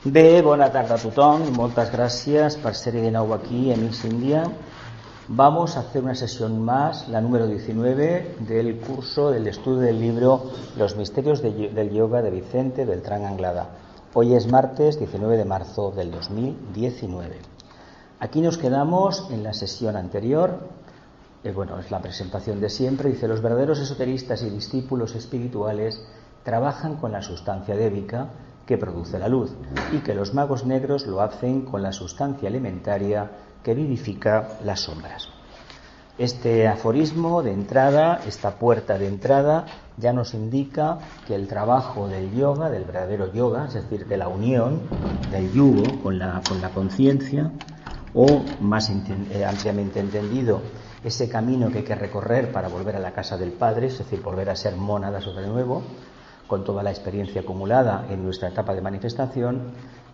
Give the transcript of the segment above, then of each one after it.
Bé, bona tarda a tothom, moltes gràcies per ser de nou aquí en Mix India. Vamos a hacer una sesión más, la número 19 del curso del estudio del libro Los misterios del yoga de Vicente Beltrán Anglada. Hoy es martes 19 de marzo del 2019. Aquí nos quedamos en la sesión anterior. Es la presentación de siempre. Dice: los verdaderos esoteristas y discípulos espirituales trabajan con la sustancia débica que produce la luz, y que los magos negros lo hacen con la sustancia elementaria que vivifica las sombras. Este aforismo de entrada, esta puerta de entrada, ya nos indica que el trabajo del yoga, del verdadero yoga, es decir, de la unión del yugo con la conciencia, o más ampliamente entendido, ese camino que hay que recorrer para volver a la casa del Padre, es decir, volver a ser mónadas de nuevo, con toda la experiencia acumulada en nuestra etapa de manifestación,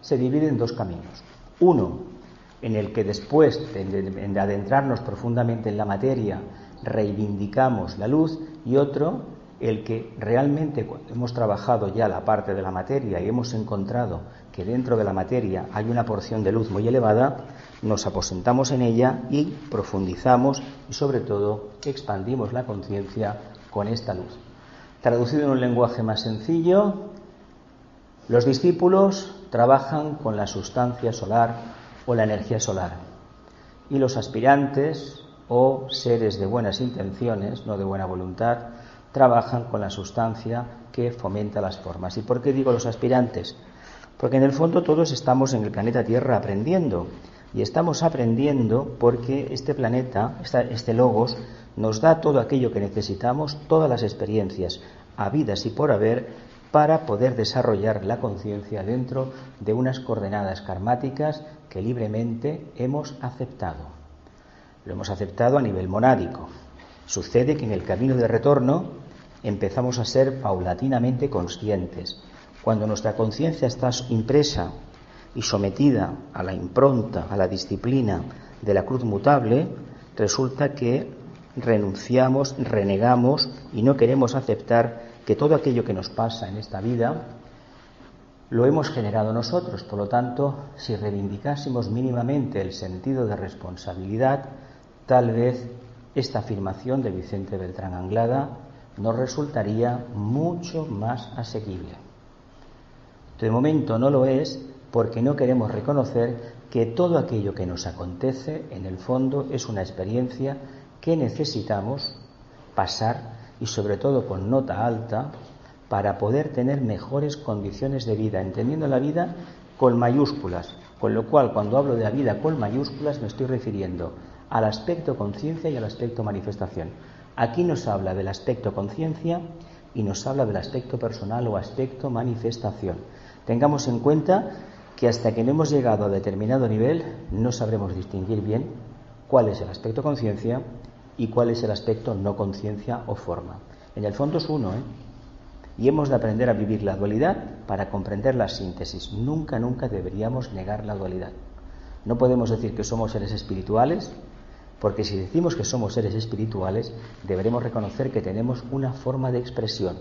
se divide en dos caminos. Uno, en el que después de adentrarnos profundamente en la materia, reivindicamos la luz, y otro, el que realmente cuando hemos trabajado ya la parte de la materia y hemos encontrado que dentro de la materia hay una porción de luz muy elevada, nos aposentamos en ella y profundizamos y sobre todo expandimos la conciencia con esta luz. Traducido en un lenguaje más sencillo, los discípulos trabajan con la sustancia solar o la energía solar, y los aspirantes o seres de buenas intenciones, no de buena voluntad, trabajan con la sustancia que fomenta las formas. ¿Y por qué digo los aspirantes? Porque en el fondo todos estamos en el planeta Tierra aprendiendo, y estamos aprendiendo porque este planeta, este logos, nos da todo aquello que necesitamos, todas las experiencias habidas y por haber, para poder desarrollar la conciencia dentro de unas coordenadas karmáticas que libremente hemos aceptado. Lo hemos aceptado a nivel monádico. Sucede que en el camino de retorno empezamos a ser paulatinamente conscientes. Cuando nuestra conciencia está impresa y sometida a la impronta, a la disciplina de la cruz mutable, resulta que renunciamos, renegamos y no queremos aceptar que todo aquello que nos pasa en esta vida lo hemos generado nosotros. Por lo tanto, si reivindicásemos mínimamente el sentido de responsabilidad, tal vez esta afirmación de Vicente Beltrán Anglada nos resultaría mucho más asequible. De momento no lo es, porque no queremos reconocer que todo aquello que nos acontece, en el fondo, es una experiencia que necesitamos pasar, y sobre todo con nota alta, para poder tener mejores condiciones de vida, entendiendo la vida con mayúsculas, con lo cual cuando hablo de la vida con mayúsculas me estoy refiriendo al aspecto conciencia y al aspecto manifestación. Aquí nos habla del aspecto conciencia y nos habla del aspecto personal o aspecto manifestación. Tengamos en cuenta que hasta que no hemos llegado a determinado nivel no sabremos distinguir bien cuál es el aspecto conciencia y cuál es el aspecto no conciencia o forma. En el fondo es uno, y hemos de aprender a vivir la dualidad para comprender la síntesis. Nunca deberíamos negar la dualidad. No podemos decir que somos seres espirituales, porque si decimos que somos seres espirituales, deberemos reconocer que tenemos una forma de expresión,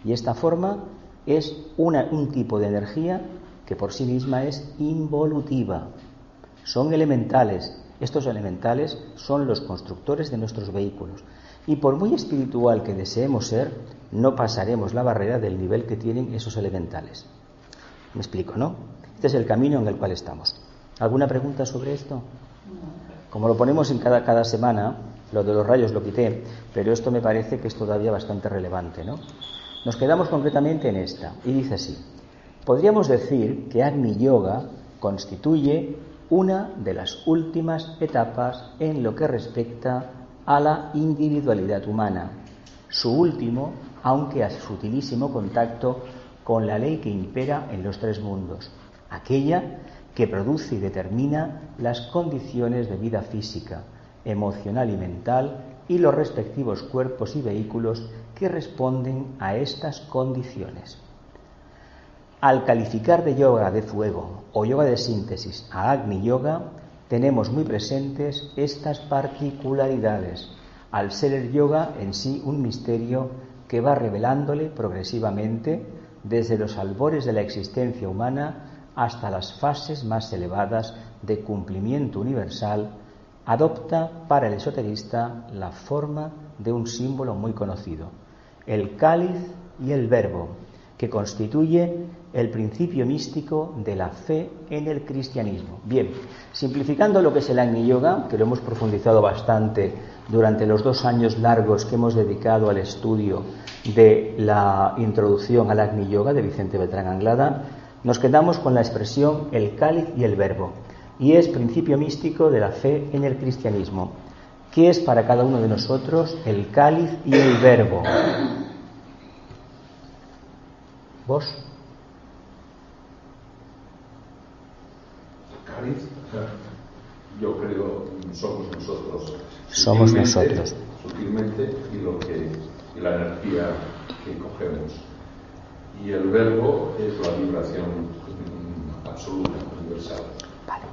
y esta forma es un tipo de energía que por sí misma es involutiva. Son elementales. Estos elementales son los constructores de nuestros vehículos, y por muy espiritual que deseemos ser, no pasaremos la barrera del nivel que tienen esos elementales. ¿Me explico, no? Este es el camino en el cual estamos. ¿Alguna pregunta sobre esto? Como lo ponemos en cada semana, lo de los rayos lo quité, pero esto me parece que es todavía bastante relevante, ¿no? Nos quedamos concretamente en esta, y dice así: podríamos decir que Agni Yoga constituye una de las últimas etapas en lo que respecta a la individualidad humana, su último, aunque sutilísimo, contacto con la ley que impera en los tres mundos, aquella que produce y determina las condiciones de vida física, emocional y mental, y los respectivos cuerpos y vehículos que responden a estas condiciones. Al calificar de yoga de fuego o yoga de síntesis a Agni Yoga, tenemos muy presentes estas particularidades, al ser el yoga en sí un misterio que va revelándole progresivamente desde los albores de la existencia humana hasta las fases más elevadas de cumplimiento universal, adopta para el esoterista la forma de un símbolo muy conocido, el cáliz y el verbo, que constituye el principio místico de la fe en el cristianismo. Bien, simplificando lo que es el Agni Yoga, que lo hemos profundizado bastante durante los 2 años largos que hemos dedicado al estudio de la introducción al Agni Yoga de Vicente Beltrán Anglada, nos quedamos con la expresión el cáliz y el verbo, y es principio místico de la fe en el cristianismo. ¿Qué es para cada uno de nosotros el cáliz y el verbo? ¿Vos? Cáliz, yo creo, somos nosotros. Somos nosotros. Sutilmente, y la energía que cogemos. Y el verbo es la vibración absoluta, universal. Vale.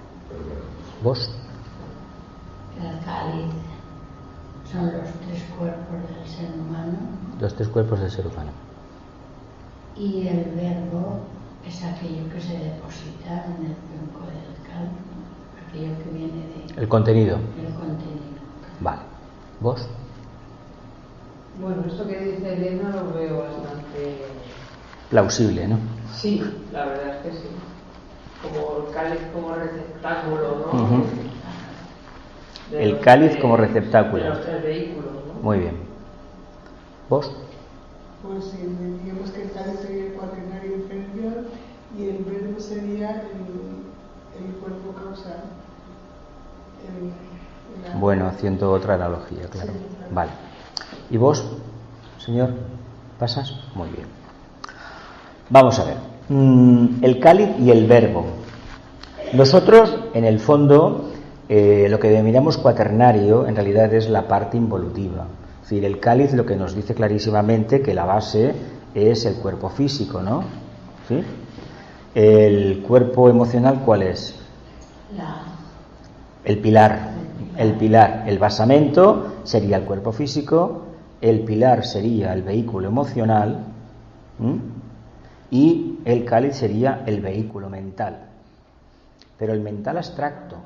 ¿Vos? El cáliz son los 3 cuerpos del ser humano. Los 3 cuerpos del ser humano. Y el verbo es aquello que se deposita en el tronco del cáliz, aquello que viene de... El contenido. El contenido. Vale. ¿Vos? Bueno, esto que dice Elena lo veo bastante... Plausible, ¿no? Sí, la verdad es que sí. Como el cáliz como receptáculo, ¿no? Uh-huh. El cáliz como receptáculo. De los 3 vehículos, ¿no? Muy bien. ¿Vos? Pues sí, digamos que el cáliz sería el cuaternario inferior y el verbo sería el cuerpo causal. Bueno, haciendo otra analogía, claro. Sí, claro. Vale. ¿Y vos, señor? ¿Pasas? Muy bien. Vamos a ver. El cáliz y el verbo. Nosotros, en el fondo, lo que denominamos cuaternario, en realidad es la parte involutiva. Es decir, el cáliz lo que nos dice clarísimamente que la base es el cuerpo físico, ¿no? ¿Sí? El cuerpo emocional, ¿cuál es? El pilar. El pilar. El basamento sería el cuerpo físico, el pilar sería el vehículo emocional, y el cáliz sería el vehículo mental. Pero el mental abstracto,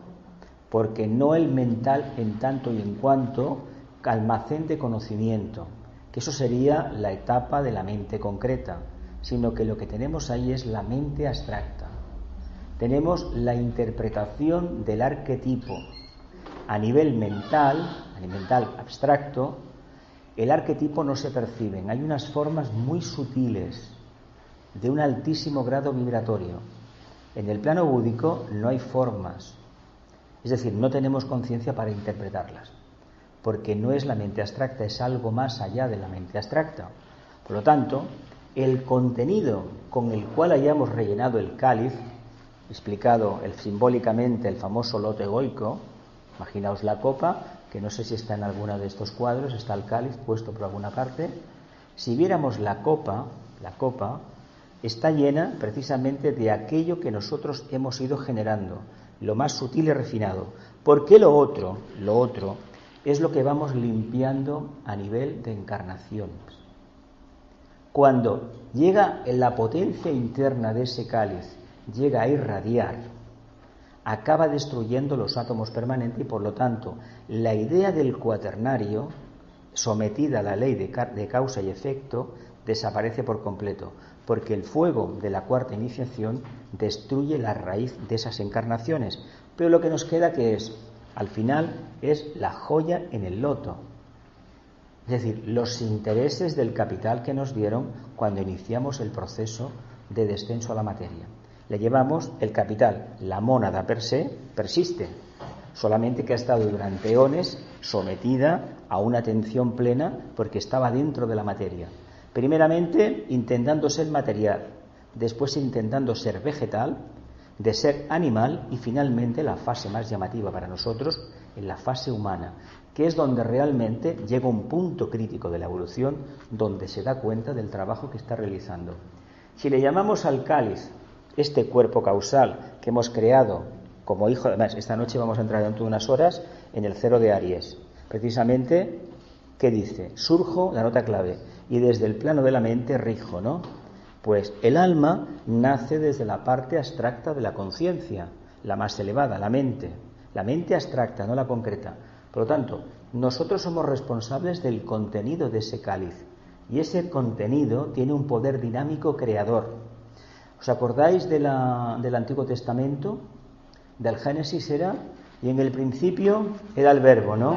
porque no el mental en tanto y en cuanto almacén de conocimiento, que eso sería la etapa de la mente concreta, sino que lo que tenemos ahí es la mente abstracta. Tenemos la interpretación del arquetipo a nivel mental abstracto. El arquetipo no se percibe, hay unas formas muy sutiles de un altísimo grado vibratorio. En el plano búdico no hay formas, es decir, no tenemos conciencia para interpretarlas, porque no es la mente abstracta, es algo más allá de la mente abstracta. Por lo tanto, el contenido con el cual hayamos rellenado el cáliz, explicado simbólicamente el famoso lote egoico, imaginaos la copa, que no sé si está en alguno de estos cuadros, está el cáliz puesto por alguna parte. Si viéramos la copa está llena precisamente de aquello que nosotros hemos ido generando, lo más sutil y refinado. Porque lo otro es lo que vamos limpiando a nivel de encarnaciones. Cuando llega la potencia interna de ese cáliz, llega a irradiar, acaba destruyendo los átomos permanentes y por lo tanto la idea del cuaternario, sometida a la ley de causa y efecto, desaparece por completo, porque el fuego de la cuarta iniciación destruye la raíz de esas encarnaciones. Pero lo que nos queda, que es, al final, es la joya en el loto. Es decir, los intereses del capital que nos dieron cuando iniciamos el proceso de descenso a la materia. Le llevamos el capital, la mónada per se, persiste, solamente que ha estado durante eones sometida a una atención plena porque estaba dentro de la materia. Primeramente intentando ser material, después intentando ser vegetal, de ser animal y finalmente la fase más llamativa para nosotros, en la fase humana, que es donde realmente llega un punto crítico de la evolución donde se da cuenta del trabajo que está realizando. Si le llamamos al cáliz este cuerpo causal que hemos creado como hijo, además esta noche vamos a entrar dentro de unas horas en el 0 de Aries, precisamente, ¿qué dice? Surjo, la nota clave, y desde el plano de la mente rijo, ¿no? Pues el alma nace desde la parte abstracta de la conciencia, la más elevada, la mente abstracta, no la concreta. Por lo tanto, nosotros somos responsables del contenido de ese cáliz, y ese contenido tiene un poder dinámico creador. ¿Os acordáis del Antiguo Testamento? Del Génesis era, y en el principio era el verbo, ¿no?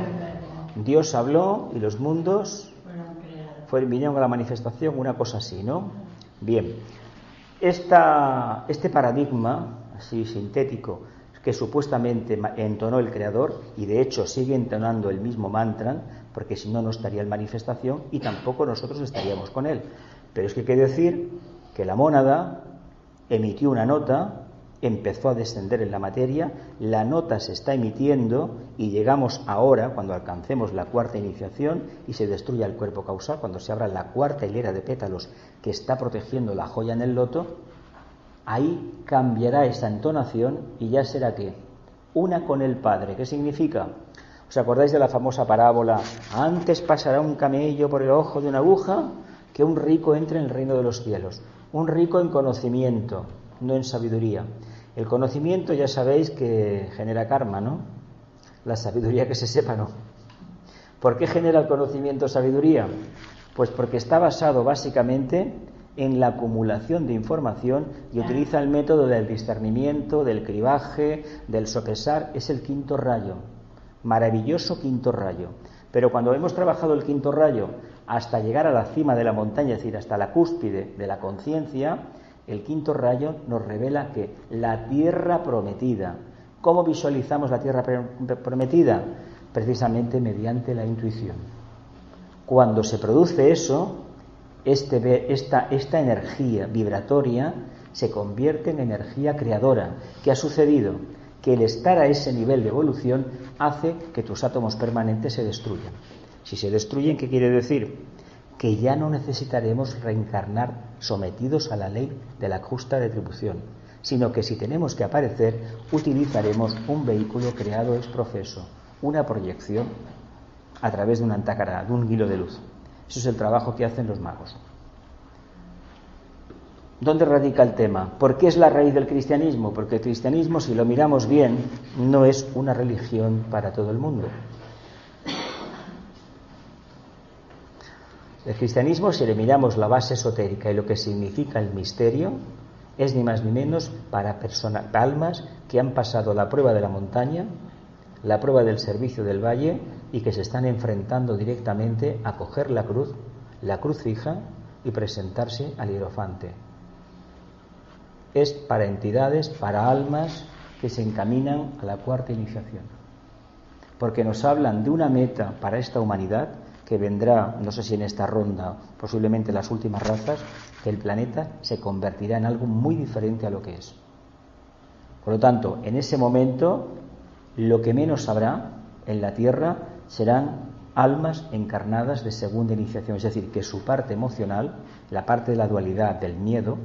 Dios habló y los mundos vinieron a la manifestación, una cosa así, ¿no? Bien, este paradigma, así sintético, que supuestamente entonó el Creador, y de hecho sigue entonando el mismo mantra, porque si no, no estaría en manifestación y tampoco nosotros estaríamos con él. Pero es que quiere decir que la mónada emitió una nota, empezó a descender en la materia, la nota se está emitiendo y llegamos ahora, cuando alcancemos la cuarta iniciación y se destruya el cuerpo causal, cuando se abra la cuarta hilera de pétalos que está protegiendo la joya en el loto, ahí cambiará esa entonación y ya será ¿qué? Una con el Padre. ¿Qué significa? ¿Os acordáis de la famosa parábola? Antes pasará un camello por el ojo de una aguja que un rico entre en el reino de los cielos. Un rico en conocimiento, no en sabiduría. El conocimiento ya sabéis que genera karma, ¿no? La sabiduría que se sepa, ¿no? ¿Por qué genera el conocimiento sabiduría? Pues porque está basado básicamente en la acumulación de información y utiliza el método del discernimiento, del cribaje, del sopesar. Es el quinto rayo, maravilloso quinto rayo. Pero cuando hemos trabajado el quinto rayo hasta llegar a la cima de la montaña, es decir, hasta la cúspide de la conciencia, el quinto rayo nos revela que la tierra prometida. ¿Cómo visualizamos la tierra prometida? Precisamente mediante la intuición. Cuando se produce eso, esta energía vibratoria se convierte en energía creadora. ¿Qué ha sucedido? Que el estar a ese nivel de evolución hace que tus átomos permanentes se destruyan. Si se destruyen, ¿qué quiere decir? Que ya no necesitaremos reencarnar sometidos a la ley de la justa retribución, sino que si tenemos que aparecer, utilizaremos un vehículo creado ex profeso, una proyección a través de una antácara, de un hilo de luz. Eso es el trabajo que hacen los magos. ¿Dónde radica el tema? ¿Por qué es la raíz del cristianismo? Porque el cristianismo, si lo miramos bien, no es una religión para todo el mundo. El cristianismo, si le miramos la base esotérica y lo que significa el misterio, es ni más ni menos para almas que han pasado la prueba de la montaña, la prueba del servicio del valle y que se están enfrentando directamente a coger la cruz fija y presentarse al hierofante. Es para entidades, para almas que se encaminan a la cuarta iniciación, porque nos hablan de una meta para esta humanidad que vendrá, no sé si en esta ronda, posiblemente en las últimas razas, que el planeta se convertirá en algo muy diferente a lo que es. Por lo tanto, en ese momento, lo que menos habrá en la Tierra serán almas encarnadas de segunda iniciación, es decir, que su parte emocional, la parte de la dualidad, del miedo,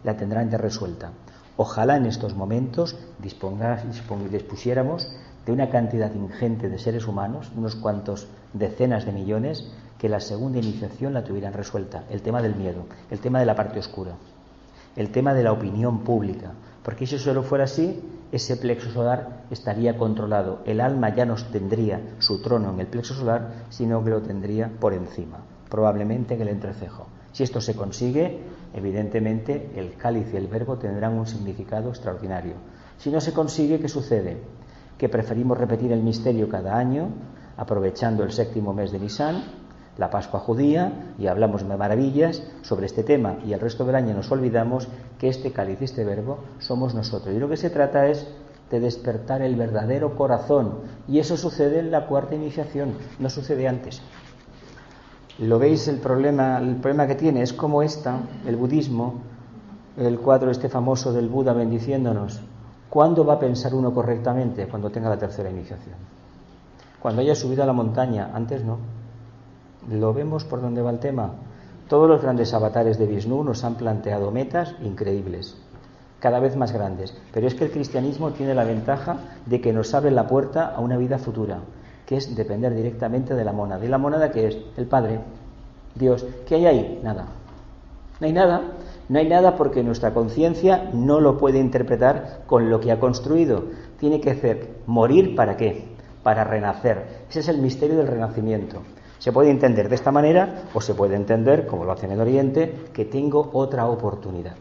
la tendrán ya resuelta. Ojalá en estos momentos dispusiéramos de una cantidad ingente de seres humanos, unos cuantos decenas de millones, que la segunda iniciación la tuvieran resuelta. El tema del miedo, el tema de la parte oscura, el tema de la opinión pública, porque si solo fuera así, ese plexo solar estaría controlado. El alma ya no tendría su trono en el plexo solar, sino que lo tendría por encima, probablemente en el entrecejo. Si esto se consigue, evidentemente el cáliz y el verbo tendrán un significado extraordinario. Si no se consigue, ¿qué sucede? Que preferimos repetir el misterio cada año, aprovechando el 7º mes de Nisan, la Pascua judía, y hablamos de maravillas sobre este tema, y el resto del año nos olvidamos que este cáliz y este verbo somos nosotros. Y lo que se trata es de despertar el verdadero corazón, y eso sucede en la cuarta iniciación, no sucede antes. ¿Lo veis? El problema que tiene es como el budismo, el cuadro este famoso del Buda bendiciéndonos. ¿Cuándo va a pensar uno correctamente? Cuando tenga la tercera iniciación. Cuando haya subido a la montaña, antes no. ¿Lo vemos por dónde va el tema? Todos los grandes avatares de Vishnu nos han planteado metas increíbles, cada vez más grandes. Pero es que el cristianismo tiene la ventaja de que nos abre la puerta a una vida futura, que es depender directamente de la mónada. ¿Y la mónada qué es? El Padre, Dios. ¿Qué hay ahí? Nada. No hay nada. No hay nada porque nuestra conciencia no lo puede interpretar con lo que ha construido. Tiene que hacer morir, ¿para qué? Para renacer. Ese es el misterio del renacimiento. Se puede entender de esta manera o se puede entender, como lo hacen en Oriente, que tengo otra oportunidad.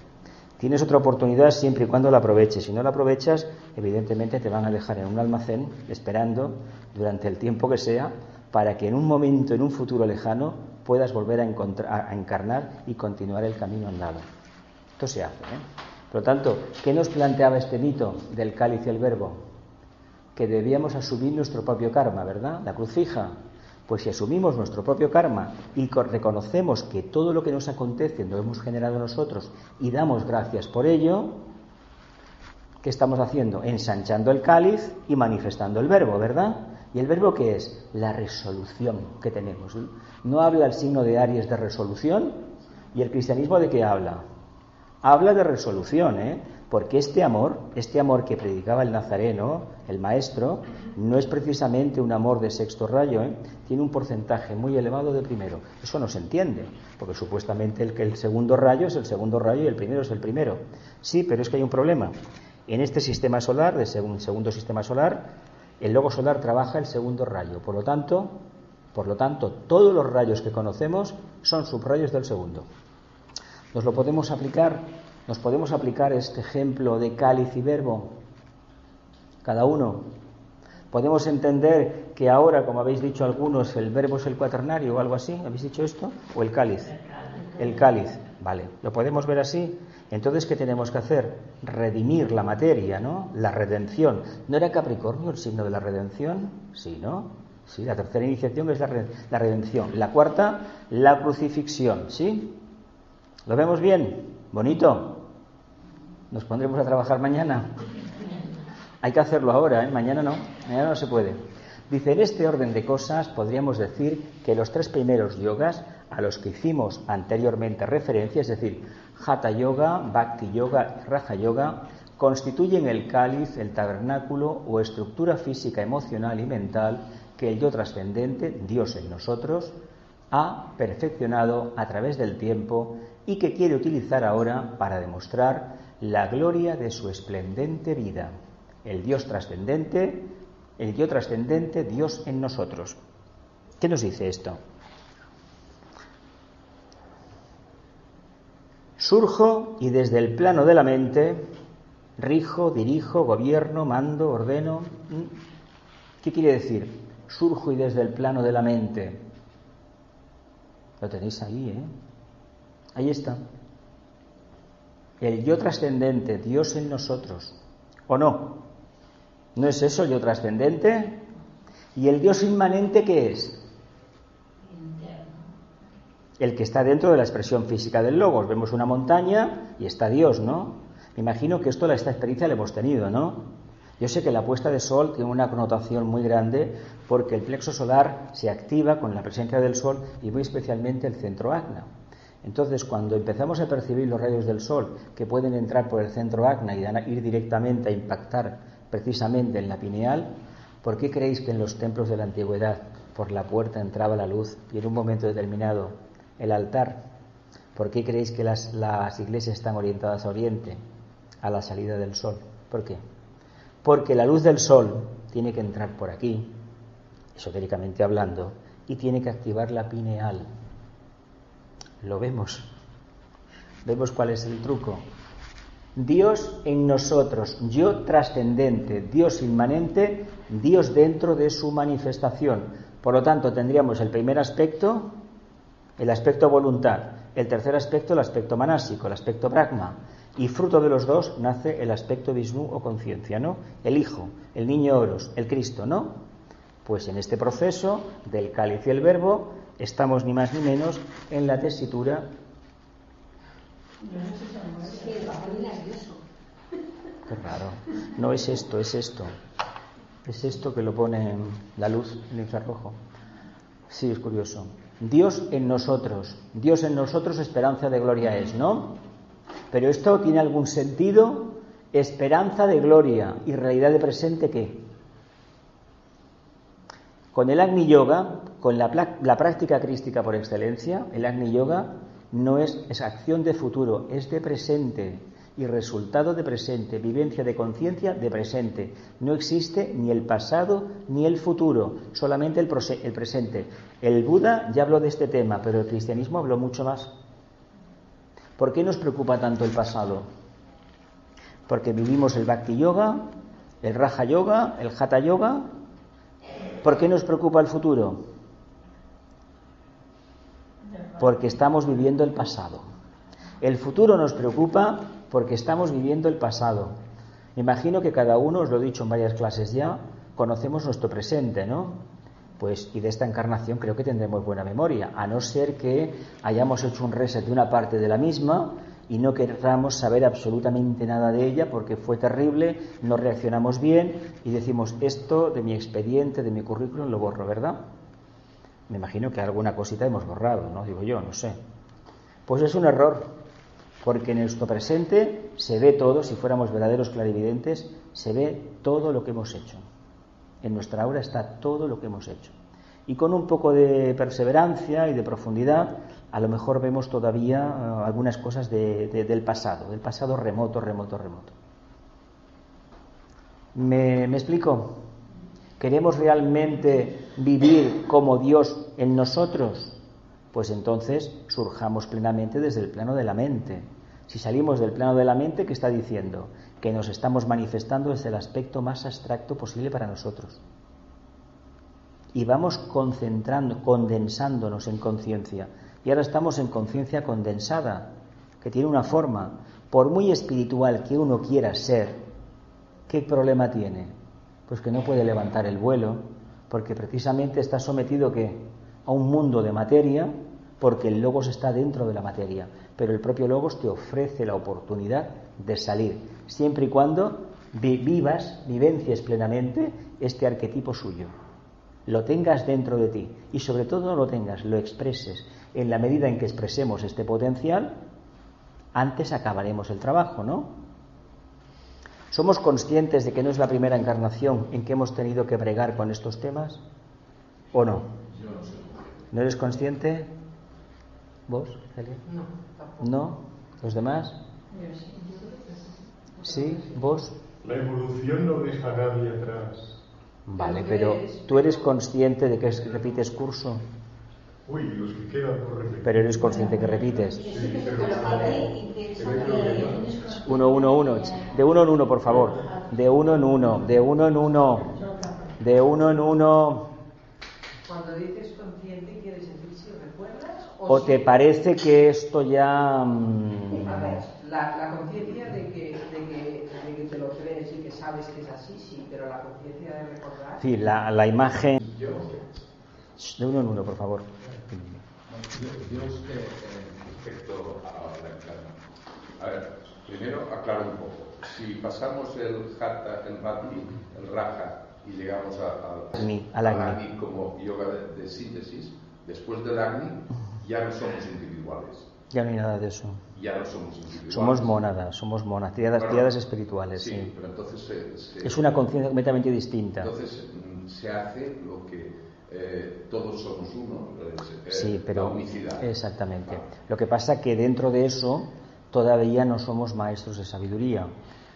Tienes otra oportunidad siempre y cuando la aproveches. Si no la aprovechas, evidentemente te van a dejar en un almacén esperando durante el tiempo que sea para que en un momento, en un futuro lejano, puedas volver a encarnar y continuar el camino andado. Esto se hace, Por lo tanto, ¿qué nos planteaba este mito del cáliz y el verbo? Que debíamos asumir nuestro propio karma, ¿verdad? La cruz fija. Pues si asumimos nuestro propio karma y reconocemos que todo lo que nos acontece lo hemos generado nosotros y damos gracias por ello, ¿qué estamos haciendo? Ensanchando el cáliz y manifestando el verbo, ¿verdad? ¿Y el verbo qué es? La resolución que tenemos. ¿No habla el signo de Aries de resolución? ¿Y el cristianismo de qué habla? Habla de resolución, porque este amor que predicaba el nazareno, el maestro, no es precisamente un amor de sexto rayo, tiene un porcentaje muy elevado de primero. Eso no se entiende, porque supuestamente el segundo rayo es el segundo rayo y el primero es el primero. Sí, pero es que hay un problema. En este sistema solar, de segundo sistema solar, el logo solar trabaja el segundo rayo. Por lo tanto, todos los rayos que conocemos son subrayos del segundo. Nos podemos aplicar este ejemplo de cáliz y verbo, cada uno. Podemos entender que ahora, como habéis dicho algunos, el verbo es el cuaternario o algo así. ¿Habéis dicho esto? ¿O el cáliz? El cáliz, vale. ¿Lo podemos ver así? Entonces, ¿qué tenemos que hacer? Redimir la materia, ¿no? La redención. ¿No era Capricornio el signo de la redención? Sí, ¿no? Sí, la tercera iniciación es la redención. La cuarta, la crucifixión, ¿sí? ¿Lo vemos bien? ¿Bonito? ¿Nos pondremos a trabajar mañana? Hay que hacerlo ahora, mañana no se puede. Dice, en este orden de cosas podríamos decir que los tres primeros yogas a los que hicimos anteriormente referencia, es decir, Hatha Yoga, Bhakti Yoga y Raja Yoga, constituyen el cáliz, el tabernáculo o estructura física, emocional y mental que el yo trascendente, Dios en nosotros, ha perfeccionado a través del tiempo y que quiere utilizar ahora para demostrar la gloria de su esplendente vida. El yo trascendente, Dios en nosotros. ¿Qué nos dice esto? Surjo y desde el plano de la mente rijo, dirijo, gobierno, mando, ordeno. ¿Qué quiere decir? Surjo y desde el plano de la mente. Lo tenéis ahí, Ahí está. El yo trascendente, Dios en nosotros. ¿O no? ¿No es eso el yo trascendente? ¿Y el Dios inmanente qué es? El que está dentro de la expresión física del logos. Vemos una montaña y está Dios, ¿no? Me imagino que esta experiencia la hemos tenido, ¿no? Yo sé que la puesta de sol tiene una connotación muy grande porque el plexo solar se activa con la presencia del sol y muy especialmente el centro agna. Entonces, cuando empezamos a percibir los rayos del sol que pueden entrar por el centro agna y ir directamente a impactar precisamente en la pineal, ¿por qué creéis que en los templos de la antigüedad por la puerta entraba la luz y en un momento determinado el altar? ¿Por qué creéis que las iglesias están orientadas a oriente, a la salida del sol? ¿Por qué? Porque la luz del sol tiene que entrar por aquí, esotéricamente hablando, y tiene que activar la pineal. Lo vemos. Vemos cuál es el truco. Dios en nosotros, yo trascendente, Dios inmanente, Dios dentro de su manifestación. Por lo tanto, tendríamos el primer aspecto, el aspecto voluntad, el tercer aspecto, el aspecto manásico, el aspecto Brahma, y fruto de los dos nace el aspecto Vishnu o conciencia, ¿no? El Hijo, el Niño Oros, el Cristo, ¿no? Pues en este proceso del cáliz y el verbo estamos ni más ni menos en la tesitura. Qué raro. No es esto, es esto. Es esto que lo pone en la luz, en el infrarrojo. Sí, es curioso. Dios en nosotros, esperanza de gloria es, ¿no? Pero esto tiene algún sentido, esperanza de gloria y realidad de presente, ¿qué? Con el Agni Yoga, con la práctica crística por excelencia, el Agni Yoga no es acción de futuro, es de presente y resultado de presente, vivencia de conciencia de presente. No existe ni el pasado ni el futuro, solamente el presente. El Buda ya habló de este tema, pero el cristianismo habló mucho más. ¿Por qué nos preocupa tanto el pasado? Porque vivimos el Bhakti Yoga, el Raja Yoga, el Hatha Yoga. ¿Por qué nos preocupa el futuro? Porque estamos viviendo el pasado. El futuro nos preocupa porque estamos viviendo el pasado. Me imagino que cada uno, os lo he dicho en varias clases ya, conocemos nuestro presente, ¿no? Pues, y de esta encarnación creo que tendremos buena memoria, a no ser que hayamos hecho un reset de una parte de la misma y no queramos saber absolutamente nada de ella porque fue terrible, no reaccionamos bien y decimos, esto de mi expediente, de mi currículum lo borro, ¿verdad? Me imagino que alguna cosita hemos borrado, ¿no? Digo yo, no sé. Pues es un error, porque en nuestro presente se ve todo, si fuéramos verdaderos clarividentes, se ve todo lo que hemos hecho. En nuestra aura está todo lo que hemos hecho. Y con un poco de perseverancia y de profundidad, a lo mejor vemos todavía algunas cosas del pasado remoto. ¿Me explico? ¿Queremos realmente vivir como Dios en nosotros? Pues entonces surjamos plenamente desde el plano de la mente. Si salimos del plano de la mente, ¿qué está diciendo? Que nos estamos manifestando desde el aspecto más abstracto posible para nosotros. Y vamos condensándonos en conciencia. Y ahora estamos en conciencia condensada, que tiene una forma. Por muy espiritual que uno quiera ser, ¿qué problema tiene? Pues que no puede levantar el vuelo, porque precisamente está sometido a un mundo de materia, porque el Logos está dentro de la materia, pero el propio Logos te ofrece la oportunidad de salir, siempre y cuando vivencies plenamente este arquetipo suyo, lo tengas dentro de ti y sobre todo no lo tengas, lo expreses. En la medida en que expresemos este potencial, antes acabaremos el trabajo, ¿no? ¿Somos conscientes de que no es la primera encarnación en que hemos tenido que bregar con estos temas? ¿O no? ¿No eres consciente? ¿Vos, Celia? No, tampoco. ¿No? ¿Los demás? Yo sí. ¿Sí? ¿Vos? La evolución no deja a nadie atrás. Vale, pero ¿tú eres consciente de que repites curso? Uy, los que quedan por repetir. Pero eres consciente que repites. Sí, pero Uno. De uno en uno, por favor. De uno en uno. Cuando dices consciente, ¿quieres decir si recuerdas? ¿O te parece que esto ya... A ver, la conciencia de que te lo crees y que sabes que es así, sí, pero la conciencia de recordar... Sí, la imagen... De uno en uno, por favor. Yo respecto a la encarnación. A ver, primero aclaro un poco. Si pasamos el Hatha, el Bhakti, el Raja y llegamos al Agni como yoga de síntesis, después del Agni ya no somos individuales. Ya no hay nada de eso. Ya no somos individuales. Somos monadas, triadas espirituales. Sí, pero entonces... es una conciencia completamente distinta. Entonces se hace lo que... todos somos uno, sí, pero la unicidad. Exactamente. Lo que pasa que dentro de eso todavía no somos maestros de sabiduría.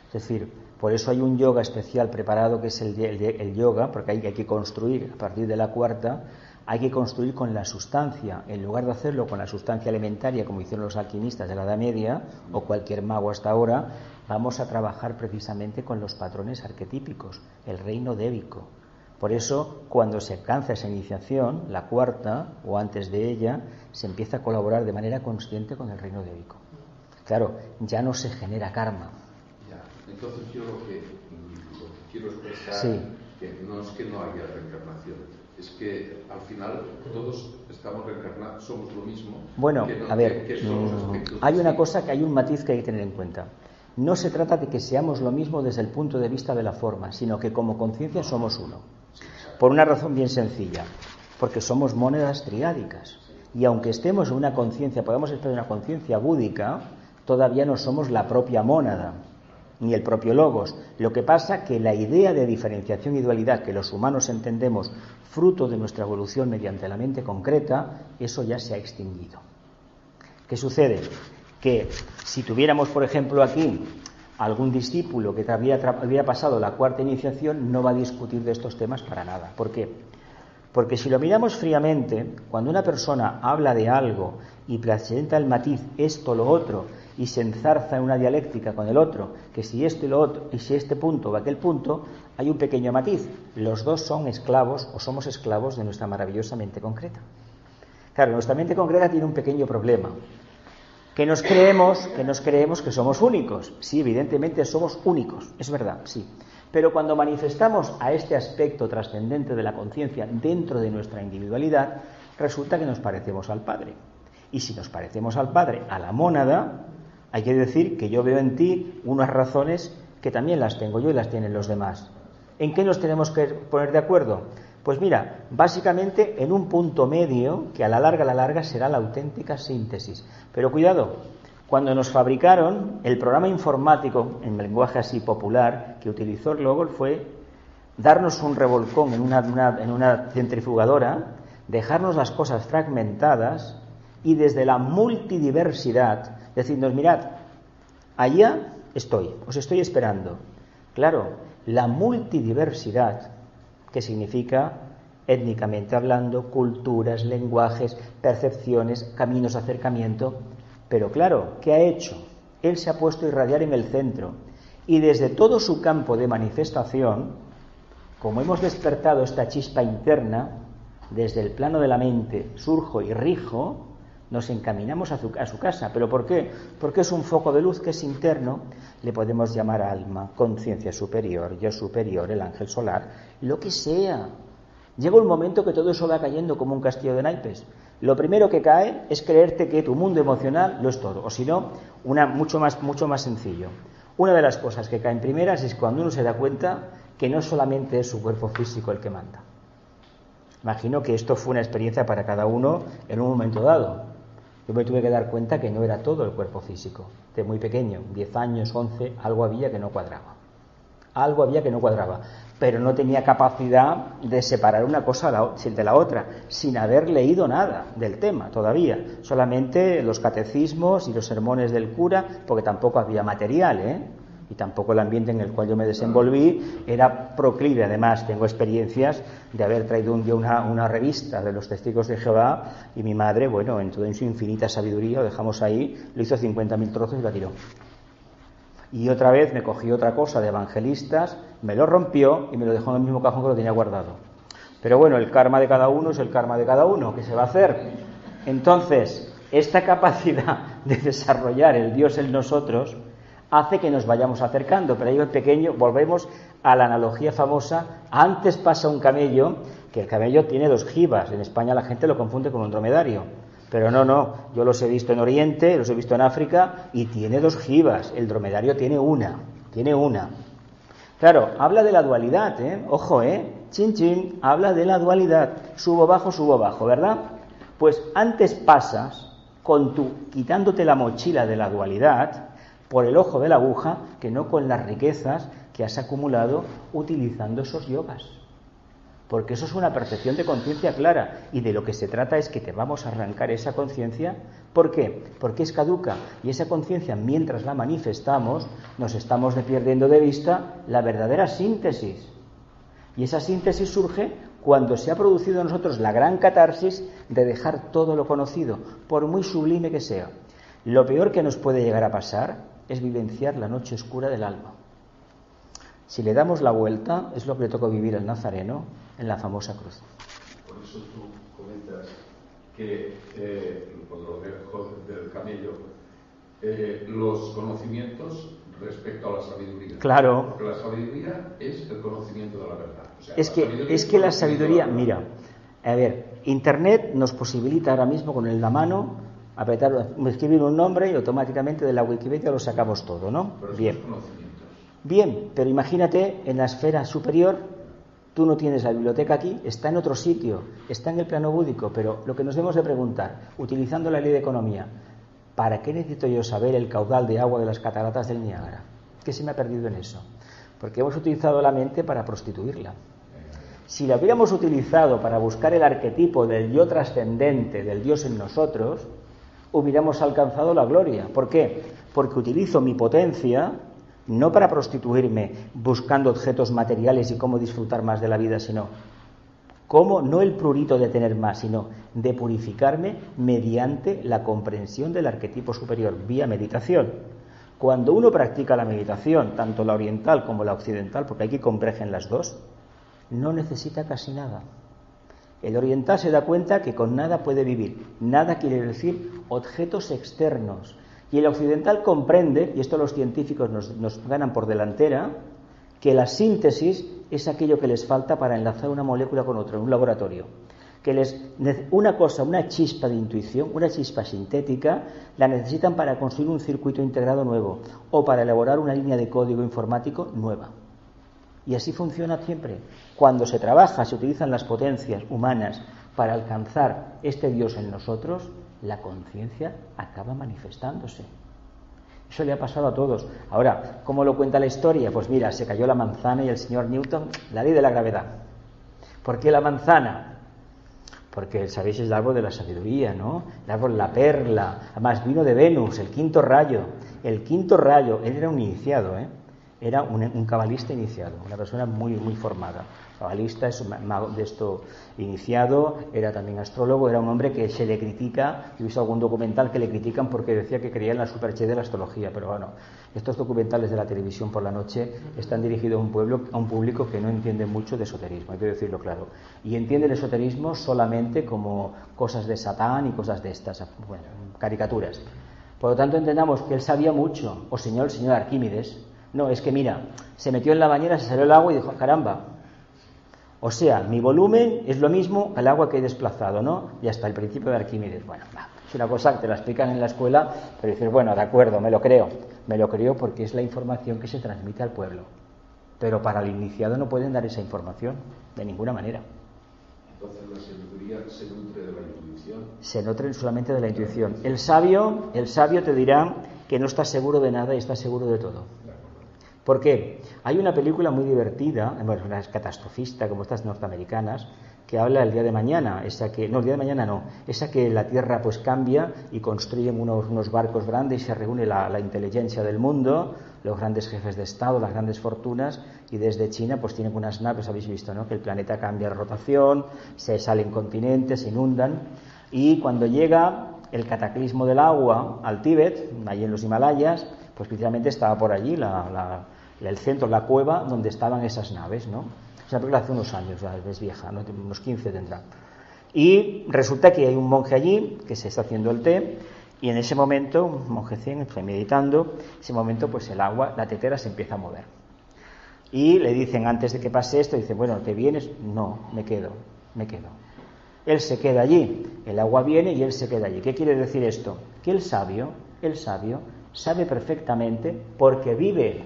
Es decir, por eso hay un yoga especial preparado que es el yoga, porque hay que construir a partir de la cuarta, hay que construir con la sustancia, en lugar de hacerlo con la sustancia elementaria como hicieron los alquimistas de la Edad Media o cualquier mago hasta ahora. Vamos a trabajar precisamente con los patrones arquetípicos, el reino débico. Por eso, cuando se alcanza esa iniciación, la cuarta, o antes de ella, se empieza a colaborar de manera consciente con el reino débico. Claro, ya no se genera karma. Ya. Entonces yo lo que quiero expresar, sí, que no es que no haya reencarnación, es que al final todos estamos reencarnados, somos lo mismo. Bueno, que no, a ver, que somos aspectos hay una distintos. cosa, que hay un matiz que hay que tener en cuenta. No se trata de que seamos lo mismo desde el punto de vista de la forma, sino que como conciencia somos uno. Por una razón bien sencilla, porque somos mónadas triádicas. Y aunque estemos en una conciencia, podemos estar en una conciencia búdica, todavía no somos la propia mónada, ni el propio logos. Lo que pasa que la idea de diferenciación y dualidad que los humanos entendemos fruto de nuestra evolución mediante la mente concreta, eso ya se ha extinguido. ¿Qué sucede? Que si tuviéramos, por ejemplo, aquí algún discípulo que había pasado la cuarta iniciación, no va a discutir de estos temas para nada. ¿Por qué? Porque si lo miramos fríamente, cuando una persona habla de algo y presenta el matiz esto, lo otro, y se enzarza en una dialéctica con el otro, que si esto y lo otro, y si este punto o aquel punto, hay un pequeño matiz. Los dos son esclavos o somos esclavos de nuestra maravillosa mente concreta. Claro, nuestra mente concreta tiene un pequeño problema. Que nos creemos que somos únicos. Sí, evidentemente somos únicos, es verdad, sí. Pero cuando manifestamos a este aspecto trascendente de la conciencia dentro de nuestra individualidad, resulta que nos parecemos al Padre. Y si nos parecemos al Padre, a la mónada, hay que decir que yo veo en ti unas razones que también las tengo yo y las tienen los demás. ¿En qué nos tenemos que poner de acuerdo? Pues mira, básicamente en un punto medio que a la larga será la auténtica síntesis. Pero cuidado, cuando nos fabricaron, el programa informático, en lenguaje así popular, que utilizó el Logos fue darnos un revolcón en una centrifugadora, dejarnos las cosas fragmentadas y desde la multidiversidad decirnos, mirad, allá estoy, os estoy esperando. Claro, la multidiversidad, que significa, étnicamente hablando, culturas, lenguajes, percepciones, caminos de acercamiento. Pero claro, ¿qué ha hecho? Él se ha puesto a irradiar en el centro y desde todo su campo de manifestación, como hemos despertado esta chispa interna, desde el plano de la mente surjo y rijo, nos encaminamos a su casa. ¿Pero por qué? Porque es un foco de luz que es interno, le podemos llamar alma, conciencia superior, yo superior, el ángel solar, lo que sea. Llega un momento que todo eso va cayendo como un castillo de naipes. Lo primero que cae es creerte que tu mundo emocional lo es todo, o si no, mucho más sencillo. Una de las cosas que caen primeras es cuando uno se da cuenta que no solamente es su cuerpo físico el que manda. Imagino que esto fue una experiencia para cada uno en un momento dado. Yo me tuve que dar cuenta que no era todo el cuerpo físico. De muy pequeño, 10 años, 11, algo había que no cuadraba. Algo había que no cuadraba. Pero no tenía capacidad de separar una cosa de la otra, sin haber leído nada del tema todavía. Solamente los catecismos y los sermones del cura, porque tampoco había material, y tampoco el ambiente en el cual yo me desenvolví era proclive. Además, tengo experiencias de haber traído un día una revista de los Testigos de Jehová y mi madre, bueno, en su infinita sabiduría, lo dejamos ahí, lo hizo 50.000 trozos y la tiró. Y otra vez me cogí otra cosa de evangelistas, me lo rompió y me lo dejó en el mismo cajón que lo tenía guardado. Pero bueno, el karma de cada uno es el karma de cada uno, ¿qué se va a hacer? Entonces, esta capacidad de desarrollar el Dios en nosotros hace que nos vayamos acercando, pero ahí en pequeño volvemos a la analogía famosa. Antes pasa un camello, que el camello tiene 2 jibas, en España la gente lo confunde con un dromedario, pero no, yo los he visto en Oriente, los he visto en África y tiene 2 jibas, el dromedario tiene una. Claro, habla de la dualidad, ojo, chin, habla de la dualidad, subo bajo, ¿verdad? Pues antes pasas quitándote la mochila de la dualidad por el ojo de la aguja, que no con las riquezas que has acumulado utilizando esos yogas. Porque eso es una percepción de conciencia clara, y de lo que se trata es que te vamos a arrancar esa conciencia. ¿Por qué? Porque es caduca, y esa conciencia, mientras la manifestamos, nos estamos perdiendo de vista la verdadera síntesis. Y esa síntesis surge cuando se ha producido en nosotros la gran catarsis de dejar todo lo conocido, por muy sublime que sea. Lo peor que nos puede llegar a pasar es vivenciar la noche oscura del alma. Si le damos la vuelta, es lo que le tocó vivir al Nazareno en la famosa cruz. Por eso tú comentas que, por lo del camello, los conocimientos respecto a la sabiduría. Claro. Porque la sabiduría es el conocimiento de la verdad. O sea, es que la sabiduría, mira, a ver, Internet nos posibilita ahora mismo con la mano escribir un nombre y automáticamente de la Wikipedia lo sacamos todo, ¿no? Bien, pero imagínate en la esfera superior, tú no tienes la biblioteca aquí, está en otro sitio, está en el plano búdico, pero lo que nos debemos de preguntar, utilizando la ley de economía, ¿para qué necesito yo saber el caudal de agua de las cataratas del Niágara? ¿Qué se me ha perdido en eso? Porque hemos utilizado la mente para prostituirla. Si la hubiéramos utilizado para buscar el arquetipo del yo trascendente, del Dios en nosotros, hubiéramos alcanzado la gloria. ¿Por qué? Porque utilizo mi potencia no para prostituirme buscando objetos materiales y cómo disfrutar más de la vida, sino cómo, no el prurito de tener más, sino de purificarme mediante la comprensión del arquetipo superior, vía meditación. Cuando uno practica la meditación, tanto la oriental como la occidental, porque aquí convergen las dos, no necesita casi nada. El oriental se da cuenta que con nada puede vivir. Nada quiere decir objetos externos. Y el occidental comprende, y esto los científicos nos ganan por delantera, que la síntesis es aquello que les falta para enlazar una molécula con otra en un laboratorio. Una chispa de intuición, una chispa sintética, la necesitan para construir un circuito integrado nuevo o para elaborar una línea de código informático nueva. Y así funciona siempre. Cuando se trabaja, se utilizan las potencias humanas para alcanzar este Dios en nosotros, la conciencia acaba manifestándose. Eso le ha pasado a todos. Ahora, ¿cómo lo cuenta la historia? Pues mira, se cayó la manzana y el señor Newton, la ley de la gravedad. ¿Por qué la manzana? Porque, sabéis, es el árbol de la sabiduría, ¿no? El árbol, la perla. Además, vino de Venus, el quinto rayo. El quinto rayo, él era un iniciado, ¿eh? Era un cabalista iniciado, una persona muy, muy formada. Cabalista es un mago de esto iniciado, era también astrólogo, era un hombre que se le critica. He visto algún documental que le critican porque decía que creía en la superche de la astrología, pero bueno, estos documentales de la televisión por la noche están dirigidos a un público que no entiende mucho de esoterismo, hay que decirlo claro, y entiende el esoterismo solamente como cosas de Satán y cosas de estas, bueno, caricaturas. Por lo tanto, entendamos que él sabía mucho, o el señor Arquímedes. No, es que mira, se metió en la bañera, se salió el agua y dijo, caramba, o sea, mi volumen es lo mismo al agua que he desplazado, ¿no? Y hasta el principio de Arquímedes. Bueno, es una cosa que te la explican en la escuela, pero dices, bueno, de acuerdo, me lo creo porque es la información que se transmite al pueblo. Pero para el iniciado no pueden dar esa información, de ninguna manera. Entonces la sabiduría se nutre de la intuición. Se nutre solamente de la intuición. El sabio te dirá que no está seguro de nada y está seguro de todo. ¿Por qué? Hay una película muy divertida, bueno, una catastrofista como estas norteamericanas, que habla del día de mañana, esa que la Tierra pues cambia y construyen unos barcos grandes y se reúne la inteligencia del mundo, los grandes jefes de Estado, las grandes fortunas, y desde China pues tienen unas naves, habéis visto, ¿no? Que el planeta cambia de rotación, se salen continentes, se inundan, y cuando llega el cataclismo del agua al Tíbet, allí en los Himalayas, pues precisamente estaba por allí el centro, la cueva donde estaban esas naves, ¿no? Es una película hace unos años, es vieja, ¿no? Unos 15 tendrá. Y resulta que hay un monje allí que se está haciendo el té, y en ese momento, un monje zen, está meditando, en ese momento pues el agua, la tetera se empieza a mover. Y le dicen, antes de que pase esto, dice, bueno, ¿te vienes? No, me quedo. Él se queda allí, el agua viene y él se queda allí. ¿Qué quiere decir esto? Que el sabio sabe perfectamente, porque vive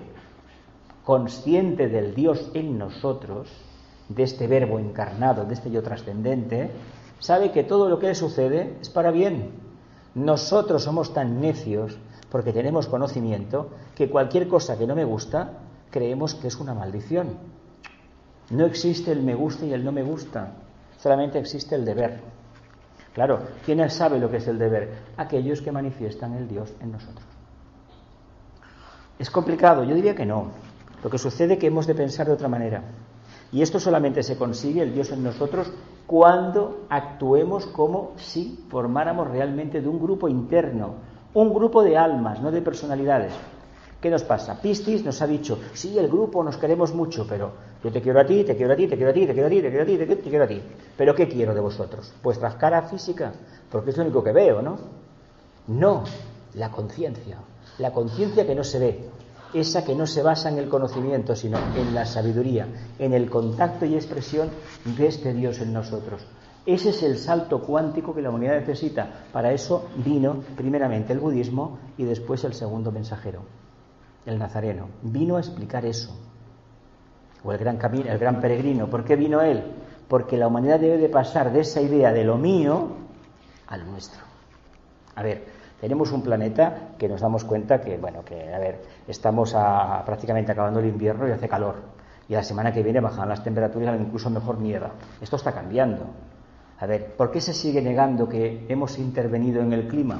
consciente del Dios en nosotros, de este verbo encarnado, de este yo trascendente, sabe que todo lo que le sucede es para bien. Nosotros somos tan necios, porque tenemos conocimiento, que cualquier cosa que no me gusta, creemos que es una maldición. No existe el me gusta y el no me gusta, solamente existe el deber. Claro, ¿quién sabe lo que es el deber? Aquellos que manifiestan el Dios en nosotros. ¿Es complicado? Yo diría que no. Lo que sucede es que hemos de pensar de otra manera. Y esto solamente se consigue, el Dios en nosotros, cuando actuemos como si formáramos realmente de un grupo interno, un grupo de almas, no de personalidades. ¿Qué nos pasa? Piscis nos ha dicho, sí, el grupo, nos queremos mucho, pero yo te quiero a ti, te quiero a ti, te quiero a ti, te quiero a ti, te quiero a ti, te quiero a ti. ¿Pero qué quiero de vosotros? ¿Vuestra cara física? Porque es lo único que veo, ¿no? No, la conciencia que no se ve, esa que no se basa en el conocimiento, sino en la sabiduría, en el contacto y expresión de este Dios en nosotros. Ese es el salto cuántico que la humanidad necesita. Para eso vino primeramente el budismo y después el segundo mensajero, el nazareno. Vino a explicar eso. O el gran peregrino. ¿Por qué vino él? Porque la humanidad debe de pasar de esa idea de lo mío al nuestro. A ver, tenemos un planeta que nos damos cuenta que, estamos prácticamente acabando el invierno y hace calor. Y la semana que viene bajan las temperaturas, incluso mejor nieva. Esto está cambiando. A ver, ¿por qué se sigue negando que hemos intervenido en el clima?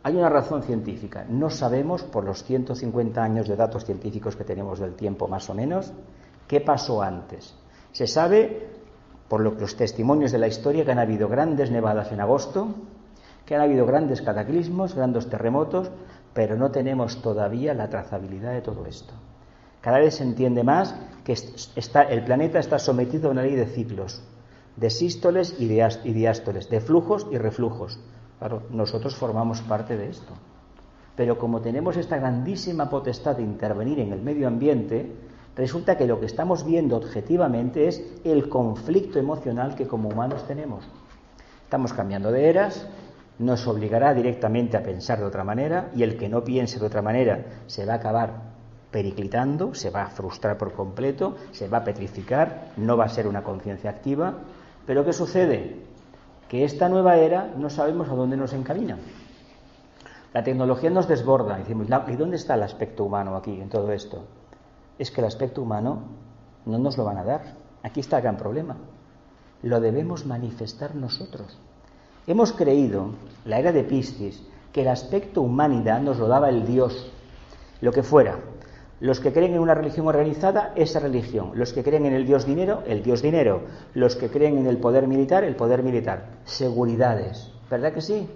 Hay una razón científica. No sabemos, por los 150 años de datos científicos que tenemos del tiempo más o menos, qué pasó antes. Se sabe, por los testimonios de la historia, que han habido grandes nevadas en agosto, que han habido grandes cataclismos, grandes terremotos, pero no tenemos todavía la trazabilidad de todo esto. Cada vez se entiende más que el planeta está sometido a una ley de ciclos, de sístoles y diástoles, de flujos y reflujos. Claro, nosotros formamos parte de esto. Pero como tenemos esta grandísima potestad de intervenir en el medio ambiente, resulta que lo que estamos viendo objetivamente es el conflicto emocional que como humanos tenemos. Estamos cambiando de eras, nos obligará directamente a pensar de otra manera, y el que no piense de otra manera se va a acabar periclitando, se va a frustrar por completo, se va a petrificar, no va a ser una conciencia activa. Pero ¿qué sucede? Que esta nueva era no sabemos a dónde nos encamina. La tecnología nos desborda. Decimos, ¿y dónde está el aspecto humano aquí en todo esto? Es que el aspecto humano no nos lo van a dar. Aquí está el gran problema. Lo debemos manifestar nosotros. Hemos creído, la era de Piscis, que el aspecto humanidad nos lo daba el Dios, lo que fuera. Los que creen en una religión organizada, esa religión. Los que creen en el Dios dinero, el Dios dinero. Los que creen en el poder militar, el poder militar. Seguridades, ¿verdad que sí?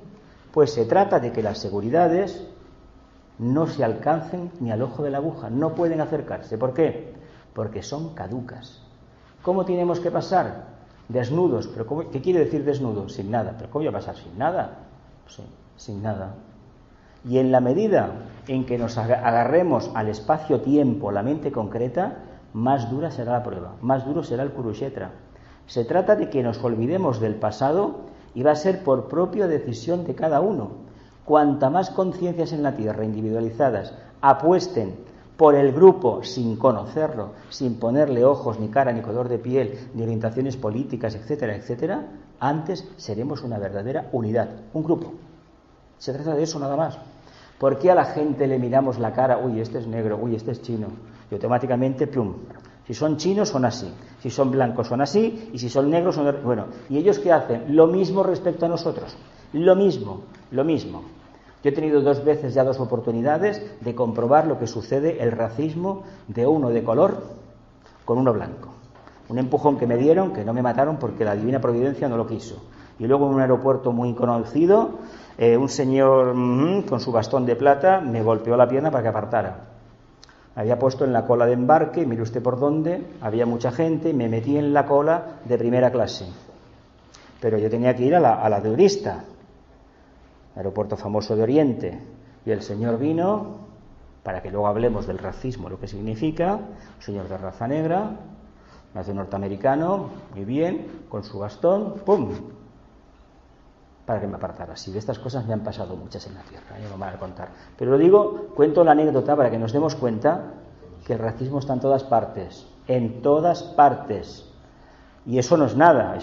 Pues se trata de que las seguridades no se alcancen ni al ojo de la aguja, no pueden acercarse. ¿Por qué? Porque son caducas. ¿Cómo tenemos que pasar? Desnudos. ¿Pero qué quiere decir desnudo? Sin nada. ¿Pero cómo voy a pasar sin nada? Sí, sin nada. Y en la medida en que nos agarremos al espacio-tiempo, la mente concreta, más dura será la prueba, más duro será el Kurukshetra. Se trata de que nos olvidemos del pasado y va a ser por propia decisión de cada uno. Cuanta más conciencias en la Tierra individualizadas apuesten por el grupo sin conocerlo, sin ponerle ojos, ni cara, ni color de piel, ni orientaciones políticas, etcétera, etcétera, antes seremos una verdadera unidad, un grupo. Se trata de eso nada más. ¿Por qué a la gente le miramos la cara? Uy, este es negro, uy, este es chino. Y automáticamente, plum. Si son chinos, son así. Si son blancos, son así. Y si son negros, son... Bueno, ¿y ellos qué hacen? Lo mismo respecto a nosotros. Lo mismo. Yo he tenido 2 veces ya 2 oportunidades de comprobar lo que sucede, el racismo de uno de color con uno blanco. Un empujón que me dieron, que no me mataron porque la divina providencia no lo quiso. Y luego en un aeropuerto muy conocido, un señor con su bastón de plata me golpeó la pierna para que apartara. Me había puesto en la cola de embarque, mire usted por dónde, había mucha gente y me metí en la cola de primera clase. Pero yo tenía que ir a la de turista, aeropuerto famoso de Oriente, y el señor vino, para que luego hablemos del racismo, lo que significa, un señor de raza negra, nacido norteamericano, muy bien, con su bastón, ¡pum!, para que me apartara. Si de estas cosas me han pasado muchas en la Tierra, yo no me voy a contar. Pero lo digo, cuento la anécdota para que nos demos cuenta que el racismo está en todas partes, y eso no es nada,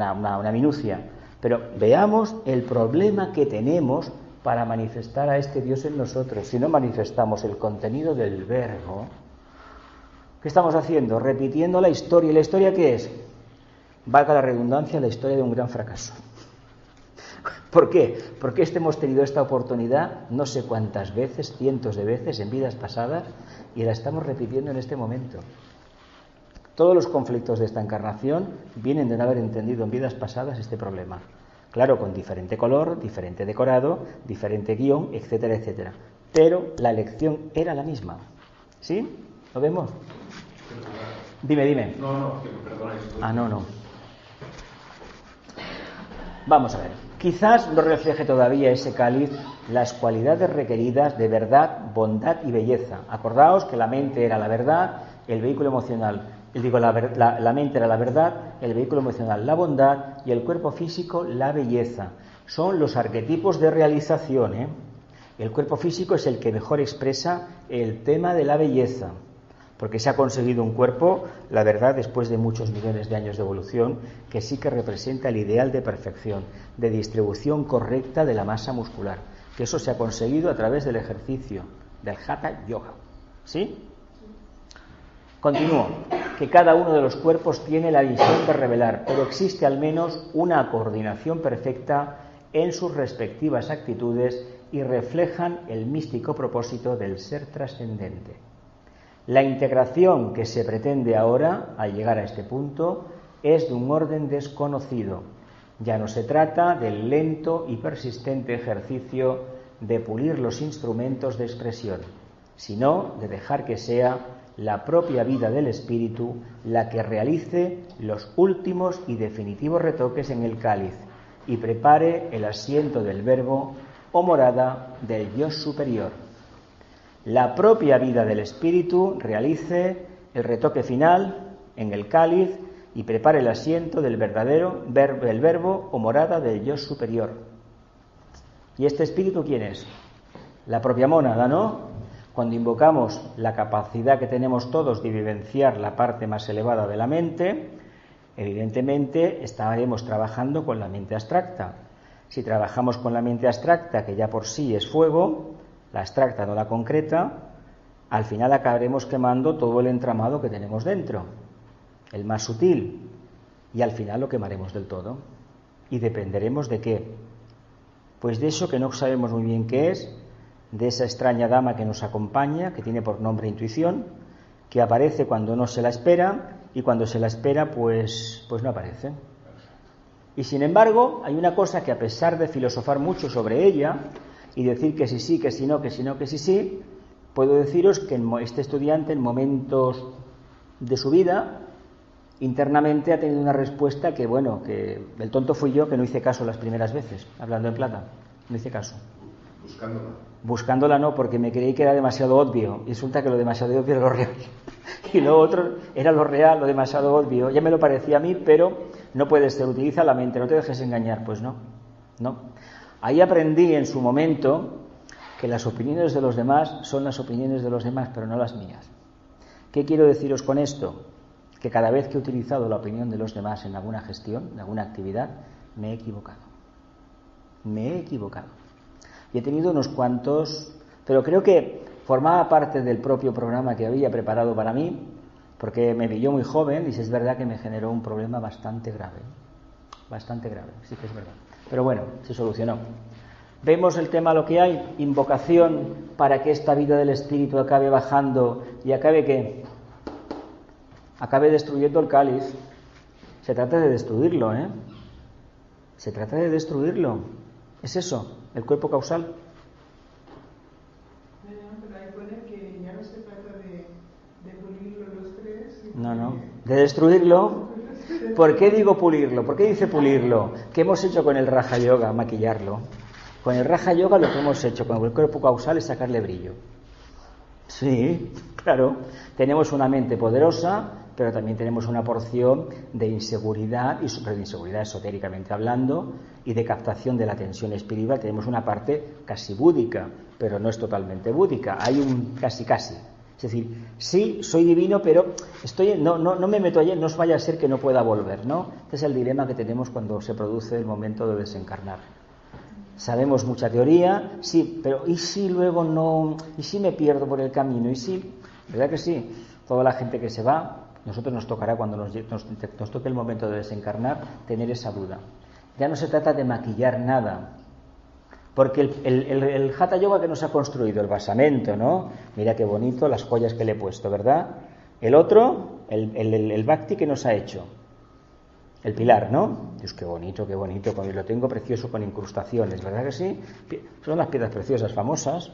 una minucia. Pero veamos el problema que tenemos para manifestar a este Dios en nosotros. Si no manifestamos el contenido del verbo, ¿qué estamos haciendo? Repitiendo la historia. ¿Y la historia qué es? Valga la redundancia, la historia de un gran fracaso. ¿Por qué? Porque hemos tenido esta oportunidad no sé cuántas veces, cientos de veces en vidas pasadas, y la estamos repitiendo en este momento. Todos los conflictos de esta encarnación vienen de no haber entendido en vidas pasadas este problema. Claro, con diferente color, diferente decorado, diferente guión, etcétera, etcétera. Pero la lección era la misma. ¿Sí? ¿Lo vemos? Dime. No, que me perdonéis. No. Vamos a ver. Quizás no refleje todavía ese cáliz las cualidades requeridas de verdad, bondad y belleza. Acordaos que la mente era la verdad, el vehículo emocional, la mente era la verdad, el vehículo emocional la bondad y el cuerpo físico la belleza. Son los arquetipos de realización, ¿eh? El cuerpo físico es el que mejor expresa el tema de la belleza, porque se ha conseguido un cuerpo, la verdad, después de muchos millones de años de evolución, que sí que representa el ideal de perfección, de distribución correcta de la masa muscular, que eso se ha conseguido a través del ejercicio, del Hatha Yoga. ¿Sí? Continúo, que cada uno de los cuerpos tiene la visión de revelar, pero existe al menos una coordinación perfecta en sus respectivas actitudes y reflejan el místico propósito del ser trascendente. La integración que se pretende ahora, al llegar a este punto, es de un orden desconocido. Ya no se trata del lento y persistente ejercicio de pulir los instrumentos de expresión, sino de dejar que sea la propia vida del espíritu la que realice los últimos y definitivos retoques en el cáliz y prepare el asiento del verbo o morada del yo superior. La propia vida del espíritu realice el retoque final en el cáliz y prepare el asiento del verdadero el verbo o morada del yo superior. ¿Y este espíritu quién es? La propia mónada, ¿no? Cuando invocamos la capacidad que tenemos todos de vivenciar la parte más elevada de la mente, evidentemente estaremos trabajando con la mente abstracta. Si trabajamos con la mente abstracta, que ya por sí es fuego, la abstracta no la concreta, al final acabaremos quemando todo el entramado que tenemos dentro, el más sutil, y al final lo quemaremos del todo. ¿Y dependeremos de qué? Pues de eso que no sabemos muy bien qué es, de esa extraña dama que nos acompaña, que tiene por nombre intuición, que aparece cuando no se la espera, y cuando se la espera, pues no aparece. Y sin embargo, hay una cosa que, a pesar de filosofar mucho sobre ella y decir que sí, que sí, no, que sí, no, que sí, puedo deciros que este estudiante, en momentos de su vida, internamente ha tenido una respuesta que, bueno, que el tonto fui yo, que no hice caso las primeras veces, hablando en plata, no hice caso. Buscándola no, porque me creí que era demasiado obvio, y resulta que lo demasiado obvio era lo real, y lo otro era lo real, lo demasiado obvio. Ya me lo parecía a mí, pero no puede ser, utiliza la mente, no te dejes engañar. Pues no. Ahí aprendí en su momento que las opiniones de los demás son las opiniones de los demás, pero no las mías. ¿Qué quiero deciros con esto? Que cada vez que he utilizado la opinión de los demás en alguna gestión, en alguna actividad, me he equivocado. Y he tenido unos cuantos, pero creo que formaba parte del propio programa que había preparado para mí, porque me pilló muy joven y es verdad que me generó un problema bastante grave, sí que es verdad. Pero bueno, se solucionó. Vemos el tema, lo que hay, invocación para que esta vida del espíritu acabe bajando y acabe ¿qué? Acabe destruyendo el cáliz. Se trata de destruirlo, Se trata de destruirlo. Es eso, el cuerpo causal. Pero ahí pone que ya no se trata de pulirlo los tres. No, de destruirlo. ¿Por qué digo pulirlo? ¿Por qué dice pulirlo? ¿Qué hemos hecho con el Raja Yoga? Maquillarlo. Con el Raja Yoga lo que hemos hecho con el cuerpo causal es sacarle brillo. Sí, claro. Tenemos una mente poderosa, pero también tenemos una porción de inseguridad, pero de inseguridad esotéricamente hablando, y de captación de la tensión espiritual. Tenemos una parte casi búdica, pero no es totalmente búdica. Hay un casi. Es decir, sí, soy divino, pero no me meto allí, no os vaya a ser que no pueda volver, ¿no? Este es el dilema que tenemos cuando se produce el momento de desencarnar. Sabemos mucha teoría, sí, pero ¿y si luego no? ¿Y si me pierdo por el camino? ¿Y si? ¿Verdad que sí? Toda la gente que se va, nosotros nos tocará cuando nos toque el momento de desencarnar tener esa duda. Ya no se trata de maquillar nada, porque el Hatha Yoga que nos ha construido, el basamento, ¿no? Mira qué bonito las joyas que le he puesto, ¿verdad? El otro, el Bhakti que nos ha hecho, el pilar, ¿no? Dios, qué bonito, lo tengo precioso con incrustaciones, ¿verdad que sí? Son las piedras preciosas famosas.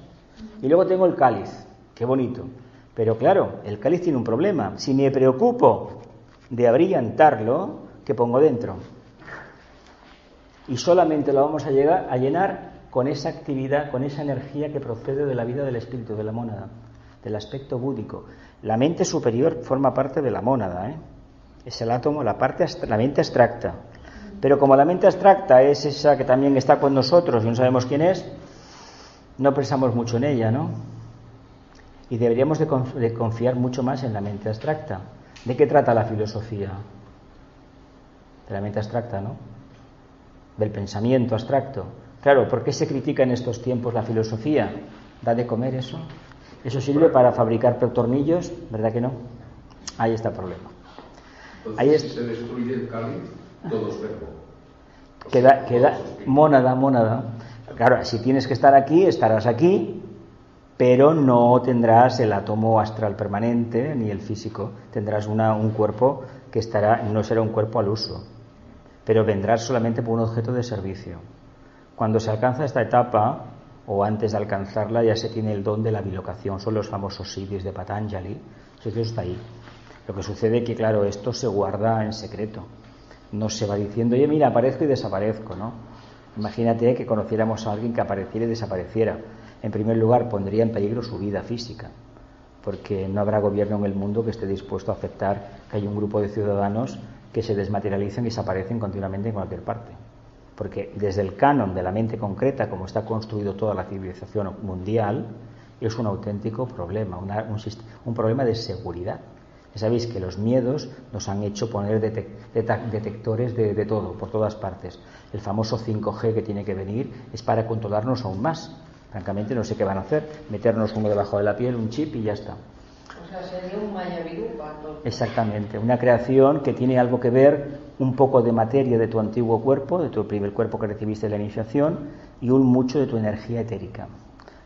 Y luego tengo el cáliz, qué bonito. Pero claro, el cáliz tiene un problema. Si me preocupo de abrillantarlo, ¿qué pongo dentro? Y solamente lo vamos a llenar con esa actividad, con esa energía que procede de la vida del espíritu, de la mónada, del aspecto búdico. La mente superior forma parte de la mónada, Es el átomo, la mente abstracta. Pero como la mente abstracta es esa que también está con nosotros y no sabemos quién es, no pensamos mucho en ella, ¿no? Y deberíamos de confiar mucho más en la mente abstracta. ¿De qué trata la filosofía? De la mente abstracta, ¿no? Del pensamiento abstracto. Claro, ¿por qué se critica en estos tiempos la filosofía? ¿Da de comer eso? ¿Eso sirve para fabricar tornillos? ¿Verdad que no? Ahí está el problema. Entonces, si se destruye el cáliz, todo es verbo. Queda mónada. Claro, si tienes que estar aquí, estarás aquí, pero no tendrás el átomo astral permanente ni el físico. Tendrás un cuerpo que no será un cuerpo al uso, pero vendrás solamente por un objeto de servicio. Cuando se alcanza esta etapa, o antes de alcanzarla, ya se tiene el don de la bilocación. Son los famosos siddhis de Patanjali. Eso está ahí. Lo que sucede es que, claro, esto se guarda en secreto. No se va diciendo, oye, mira, aparezco y desaparezco, ¿no? Imagínate que conociéramos a alguien que apareciera y desapareciera. En primer lugar, pondría en peligro su vida física, porque no habrá gobierno en el mundo que esté dispuesto a aceptar que hay un grupo de ciudadanos que se desmaterializan y desaparecen continuamente en cualquier parte. Porque desde el canon de la mente concreta, como está construido toda la civilización mundial, es un auténtico problema, un problema de seguridad. Ya sabéis que los miedos nos han hecho poner detectores de todo, por todas partes. El famoso 5G que tiene que venir es para controlarnos aún más. Francamente no sé qué van a hacer, meternos uno debajo de la piel, un chip y ya está. O sea, sería un Mayavirupa. Exactamente, una creación que tiene algo que ver un poco de materia de tu antiguo cuerpo, de tu primer cuerpo que recibiste de la iniciación, y un mucho de tu energía etérica.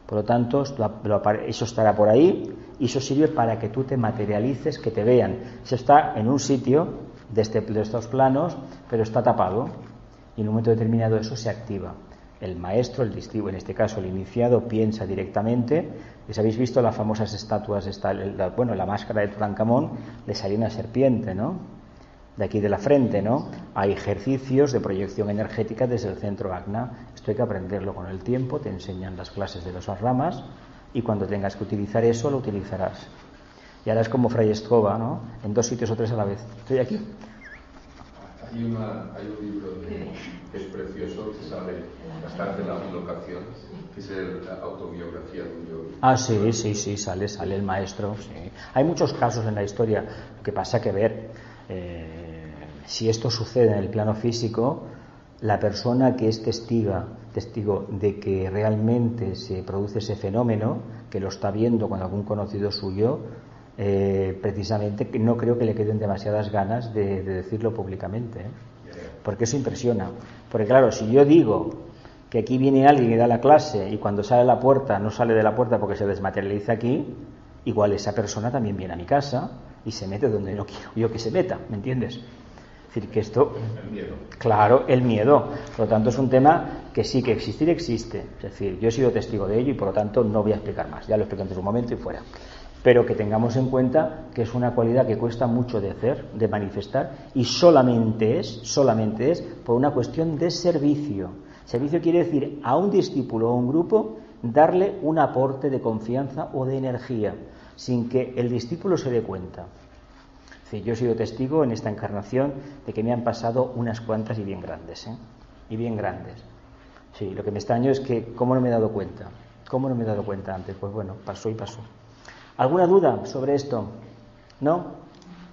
Por lo tanto, eso estará por ahí y eso sirve para que tú te materialices, que te vean. Eso está en un sitio de estos planos, pero está tapado y en un momento determinado eso se activa. El maestro, el discípulo, en este caso el iniciado, piensa directamente. ¿Les habéis visto las famosas estatuas? La máscara de Tutankamón, le salió una serpiente, ¿no? De aquí de la frente, ¿no? Hay ejercicios de proyección energética desde el centro Agna. Esto hay que aprenderlo con el tiempo, te enseñan las clases de las ramas y cuando tengas que utilizar eso, lo utilizarás. Y ahora es como Fray Escoba, ¿no? En 2 sitios o 3 a la vez. Estoy aquí. Hay un libro que es precioso, que sale bastante en la bilocación, que es la autobiografía de un yogi. Sí, sale el maestro. Sí. Hay muchos casos en la historia. Lo que pasa que ver, si esto sucede en el plano físico, la persona que es testigo de que realmente se produce ese fenómeno, que lo está viendo con algún conocido suyo, precisamente no creo que le queden demasiadas ganas de decirlo públicamente, porque eso impresiona. Porque claro, si yo digo que aquí viene alguien y da la clase y cuando sale a la puerta no sale de la puerta porque se desmaterializa aquí, igual esa persona también viene a mi casa y se mete donde no quiero yo que se meta, ¿me entiendes? Es decir, que esto... El miedo. Claro, el miedo. Por lo tanto, es un tema que sí que existir existe. Es decir, yo he sido testigo de ello y por lo tanto no voy a explicar más. Ya lo explico antes un momento y fuera. Pero que tengamos en cuenta que es una cualidad que cuesta mucho de hacer, de manifestar, y solamente es por una cuestión de servicio. Servicio quiere decir a un discípulo o un grupo darle un aporte de confianza o de energía, sin que el discípulo se dé cuenta. Es decir, yo he sido testigo en esta encarnación de que me han pasado unas cuantas y bien grandes, y bien grandes. Sí, lo que me extraño es que ¿cómo no me he dado cuenta? ¿Cómo no me he dado cuenta antes? Pues bueno, pasó y pasó. ¿Alguna duda sobre esto? ¿No?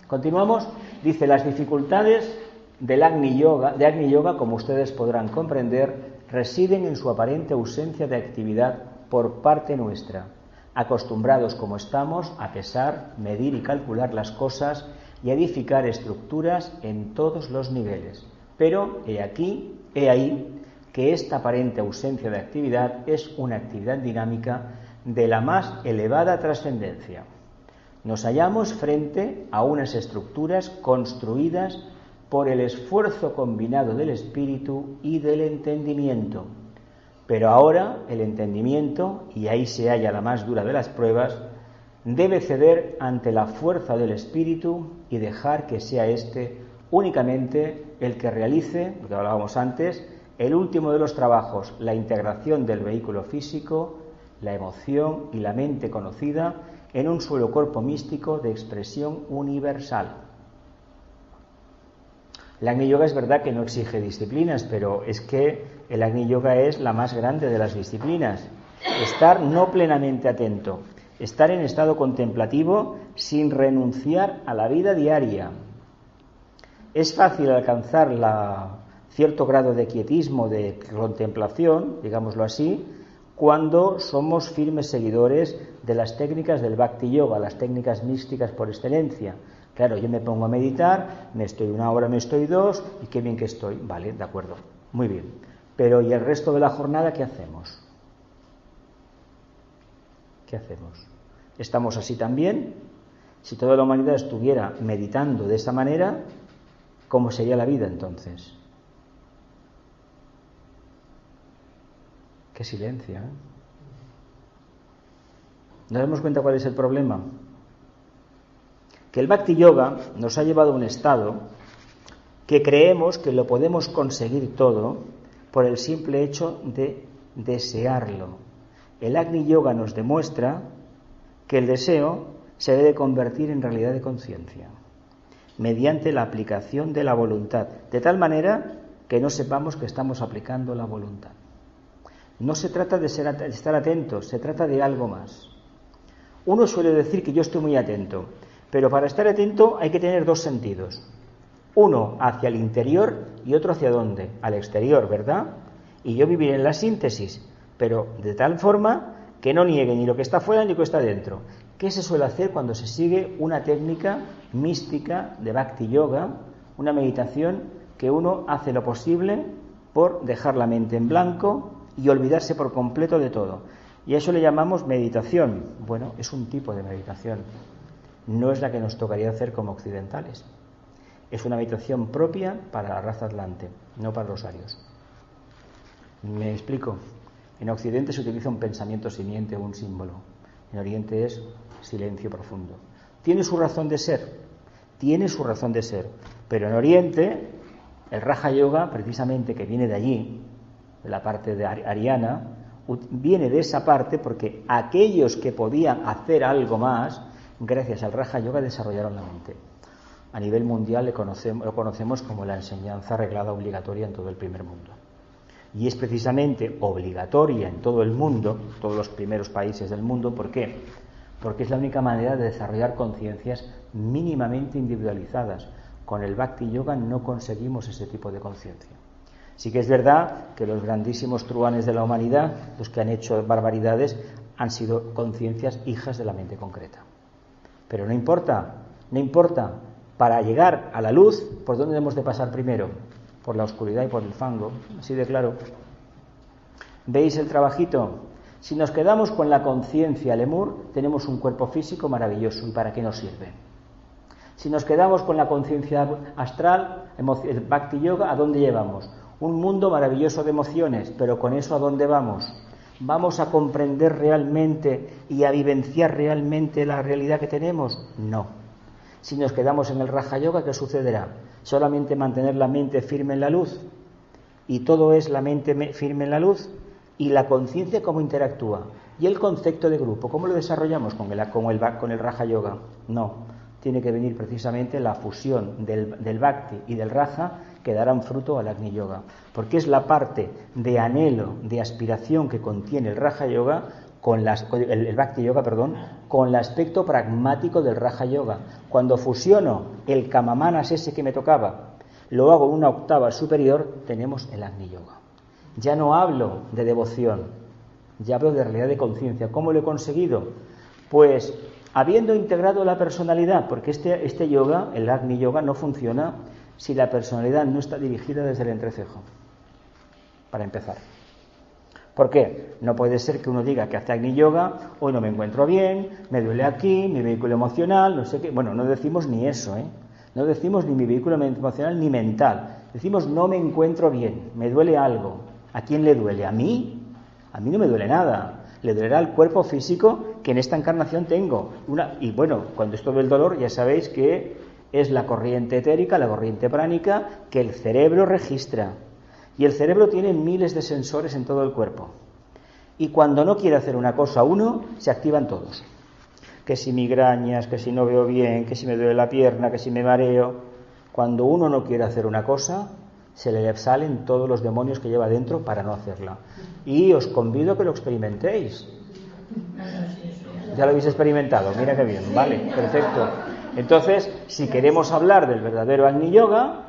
¿Continuamos? Dice, las dificultades del Agni Yoga, como ustedes podrán comprender, residen en su aparente ausencia de actividad por parte nuestra, acostumbrados como estamos a pesar, medir y calcular las cosas y edificar estructuras en todos los niveles. Pero he ahí que esta aparente ausencia de actividad es una actividad dinámica de la más elevada trascendencia. Nos hallamos frente a unas estructuras construidas por el esfuerzo combinado del espíritu y del entendimiento. Pero ahora el entendimiento, y ahí se halla la más dura de las pruebas, debe ceder ante la fuerza del espíritu y dejar que sea éste únicamente el que realice, lo que hablábamos antes, el último de los trabajos, la integración del vehículo físico, la emoción y la mente conocida en un solo cuerpo místico de expresión universal. El Agni Yoga es verdad que no exige disciplinas, pero es que el Agni Yoga es la más grande de las disciplinas. Estar no plenamente atento, estar en estado contemplativo sin renunciar a la vida diaria. Es fácil alcanzar cierto grado de quietismo, de contemplación, digámoslo así, cuando somos firmes seguidores de las técnicas del Bhakti Yoga, las técnicas místicas por excelencia. Claro, yo me pongo a meditar, me estoy 1 hora, me estoy 2, y qué bien que estoy. Vale, de acuerdo, muy bien. Pero ¿y el resto de la jornada qué hacemos? ¿Qué hacemos? ¿Estamos así también? Si toda la humanidad estuviera meditando de esa manera, ¿cómo sería la vida entonces? Qué silencio, ¿eh? ¿Nos damos cuenta cuál es el problema? Que el Bhakti Yoga nos ha llevado a un estado que creemos que lo podemos conseguir todo por el simple hecho de desearlo. El Agni Yoga nos demuestra que el deseo se debe convertir en realidad de conciencia, mediante la aplicación de la voluntad, de tal manera que no sepamos que estamos aplicando la voluntad. No se trata de estar atentos, se trata de algo más. Uno suele decir que yo estoy muy atento, pero para estar atento hay que tener dos sentidos. Uno hacia el interior y otro hacia dónde, al exterior, ¿verdad? Y yo viviré en la síntesis, pero de tal forma que no niegue ni lo que está fuera ni lo que está dentro. ¿Qué se suele hacer cuando se sigue una técnica mística de Bhakti Yoga, una meditación que uno hace lo posible por dejar la mente en blanco y olvidarse por completo de todo? Y a eso le llamamos meditación. Bueno, es un tipo de meditación. No es la que nos tocaría hacer como occidentales. Es una meditación propia para la raza atlante, no para los arios. ¿Me explico? En Occidente se utiliza un pensamiento simiente o un símbolo. En Oriente es silencio profundo. Tiene su razón de ser, pero en Oriente el Raja Yoga, precisamente, que viene de allí, de la parte de ariana, viene de esa parte porque aquellos que podían hacer algo más, gracias al Raja Yoga, desarrollaron la mente. A nivel mundial lo conocemos como la enseñanza reglada obligatoria en todo el primer mundo. Y es precisamente obligatoria en todo el mundo, todos los primeros países del mundo. ¿Por qué? Porque es la única manera de desarrollar conciencias mínimamente individualizadas. Con el Bhakti Yoga no conseguimos ese tipo de conciencia. Sí que es verdad que los grandísimos truanes de la humanidad, los que han hecho barbaridades, han sido conciencias hijas de la mente concreta. Pero no importa. Para llegar a la luz, ¿por dónde hemos de pasar primero? Por la oscuridad y por el fango, así de claro. ¿Veis el trabajito? Si nos quedamos con la conciencia lemur, tenemos un cuerpo físico maravilloso. ¿Y para qué nos sirve? Si nos quedamos con la conciencia astral, el Bhakti Yoga, ¿a dónde llevamos? Un mundo maravilloso de emociones, pero ¿con eso a dónde vamos? ¿Vamos a comprender realmente y a vivenciar realmente la realidad que tenemos? No. Si nos quedamos en el Raja Yoga, ¿qué sucederá? Solamente mantener la mente firme en la luz. Y todo es la mente firme en la luz. Y la conciencia, ¿cómo interactúa? Y el concepto de grupo, ¿cómo lo desarrollamos con el Raja Yoga? No. Tiene que venir precisamente la fusión del Bhakti y del Raja, que darán fruto al Agni Yoga, porque es la parte de anhelo, de aspiración que contiene el Raja Yoga, el Bhakti Yoga, con el aspecto pragmático del Raja Yoga. Cuando fusiono el Kamamanas ese que me tocaba, lo hago en una octava superior, tenemos el Agni Yoga. Ya no hablo de devoción, ya hablo de realidad de conciencia. ¿Cómo lo he conseguido? Pues habiendo integrado la personalidad, porque este yoga, el Agni Yoga, no funciona si la personalidad no está dirigida desde el entrecejo, para empezar. ¿Por qué? No puede ser que uno diga que hace Agni Yoga, hoy no me encuentro bien, me duele aquí, mi vehículo emocional, no sé qué. Bueno, no decimos ni eso, No decimos ni mi vehículo emocional ni mental. Decimos no me encuentro bien, me duele algo. ¿A quién le duele? ¿A mí? A mí no me duele nada. Le dolerá al cuerpo físico que en esta encarnación tengo. Y bueno, cuando es todo el dolor, ya sabéis que es la corriente etérica, la corriente pránica, que el cerebro registra. Y el cerebro tiene miles de sensores en todo el cuerpo. Y cuando no quiere hacer una cosa uno, se activan todos. Que si migrañas, que si no veo bien, que si me duele la pierna, que si me mareo. Cuando uno no quiere hacer una cosa, se le salen todos los demonios que lleva dentro para no hacerla. Y os convido a que lo experimentéis. Ya lo habéis experimentado, mira qué bien, vale, perfecto. Entonces, si queremos hablar del verdadero Agni Yoga,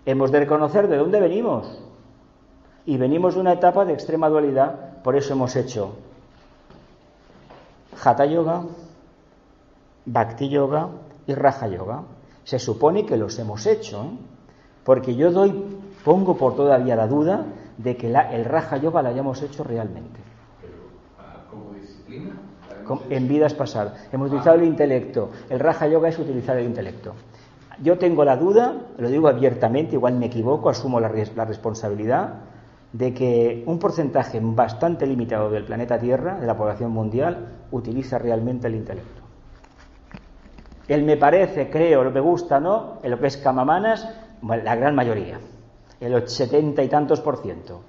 hemos de reconocer de dónde venimos. Y venimos de una etapa de extrema dualidad, por eso hemos hecho Hatha Yoga, Bhakti Yoga y Raja Yoga. Se supone que los hemos hecho, porque yo pongo por todavía la duda de que el Raja Yoga lo hayamos hecho realmente. Pero, ¿como disciplina? En vidas pasadas. Hemos utilizado el intelecto. El Raja Yoga es utilizar el intelecto. Yo tengo la duda, lo digo abiertamente, igual me equivoco, asumo la responsabilidad de que un porcentaje bastante limitado del planeta Tierra, de la población mundial, utiliza realmente el intelecto. El me parece, creo, me gusta, ¿no? En lo que es camamanas, la gran mayoría, el 70 y tantos %.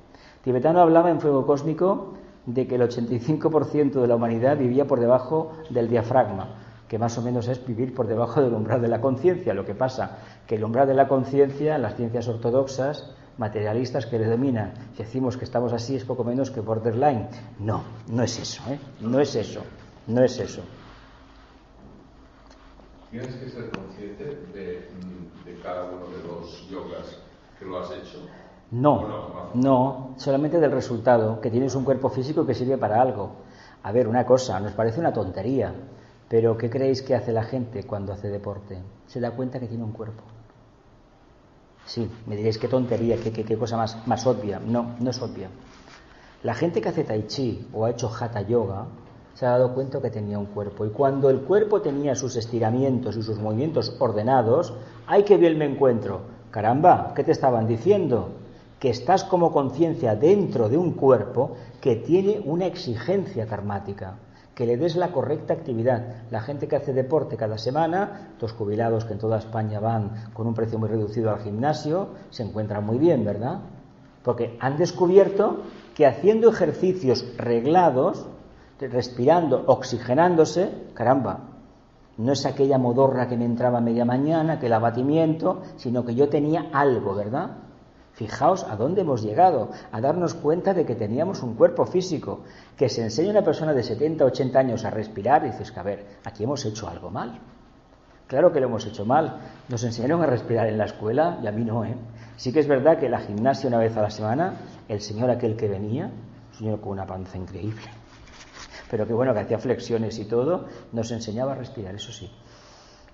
Tibetano hablaba en Fuego Cósmico de que el 85% de la humanidad vivía por debajo del diafragma, que más o menos es vivir por debajo del umbral de la conciencia. Lo que pasa que el umbral de la conciencia, las ciencias ortodoxas, materialistas que le dominan, si decimos que estamos así, es poco menos que borderline. No es eso, no es eso. ¿Tienes que ser consciente de cada uno de los yogas que lo has hecho? No, solamente del resultado, que tienes un cuerpo físico que sirve para algo. A ver, una cosa, nos parece una tontería, pero ¿qué creéis que hace la gente cuando hace deporte? Se da cuenta que tiene un cuerpo. Sí, me diréis qué tontería, qué cosa más obvia. No es obvia. La gente que hace tai chi o ha hecho hatha yoga se ha dado cuenta que tenía un cuerpo, y cuando el cuerpo tenía sus estiramientos y sus movimientos ordenados, ¡ay, qué bien me encuentro! Caramba, ¿qué te estaban diciendo? Que estás como conciencia dentro de un cuerpo que tiene una exigencia karmática, que le des la correcta actividad. La gente que hace deporte cada semana, los jubilados que en toda España van con un precio muy reducido al gimnasio, se encuentran muy bien, ¿verdad? Porque han descubierto que haciendo ejercicios reglados, respirando, oxigenándose, caramba, no es aquella modorra que me entraba a media mañana, que el abatimiento, sino que yo tenía algo, ¿verdad? Fijaos a dónde hemos llegado, a darnos cuenta de que teníamos un cuerpo físico, que se enseña a una persona de 70, 80 años a respirar y dices que, a ver, aquí hemos hecho algo mal. Claro que lo hemos hecho mal. Nos enseñaron a respirar en la escuela y a mí no, ¿eh? Sí que es verdad que la gimnasia una vez a la semana, el señor aquel que venía, un señor con una panza increíble, pero que bueno, que hacía flexiones y todo, nos enseñaba a respirar, eso sí.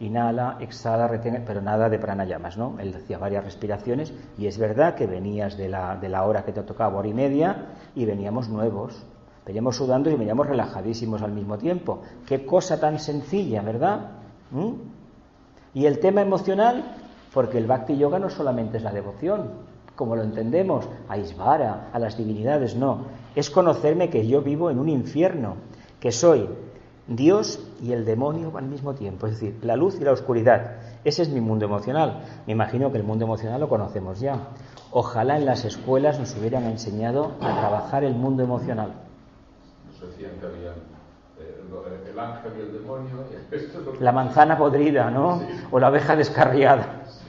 Inhala, exhala, retén, pero nada de pranayamas, ¿no? Él hacía varias respiraciones y es verdad que venías de la hora que te tocaba, hora y media, y veníamos nuevos. Veníamos sudando y veníamos relajadísimos al mismo tiempo. Qué cosa tan sencilla, ¿verdad? Y el tema emocional, porque el Bhakti Yoga no solamente es la devoción, como lo entendemos, a Isvara, a las divinidades, no. Es conocerme que yo vivo en un infierno, que soy Dios y el demonio al mismo tiempo, es decir, la luz y la oscuridad. Ese es mi mundo emocional. Me imagino que el mundo emocional lo conocemos ya. Ojalá en las escuelas nos hubieran enseñado a trabajar el mundo emocional. Nos decían que había el ángel y el demonio. Y esto es lo que... La manzana podrida, ¿no? Sí. O la abeja descarriada. Sí.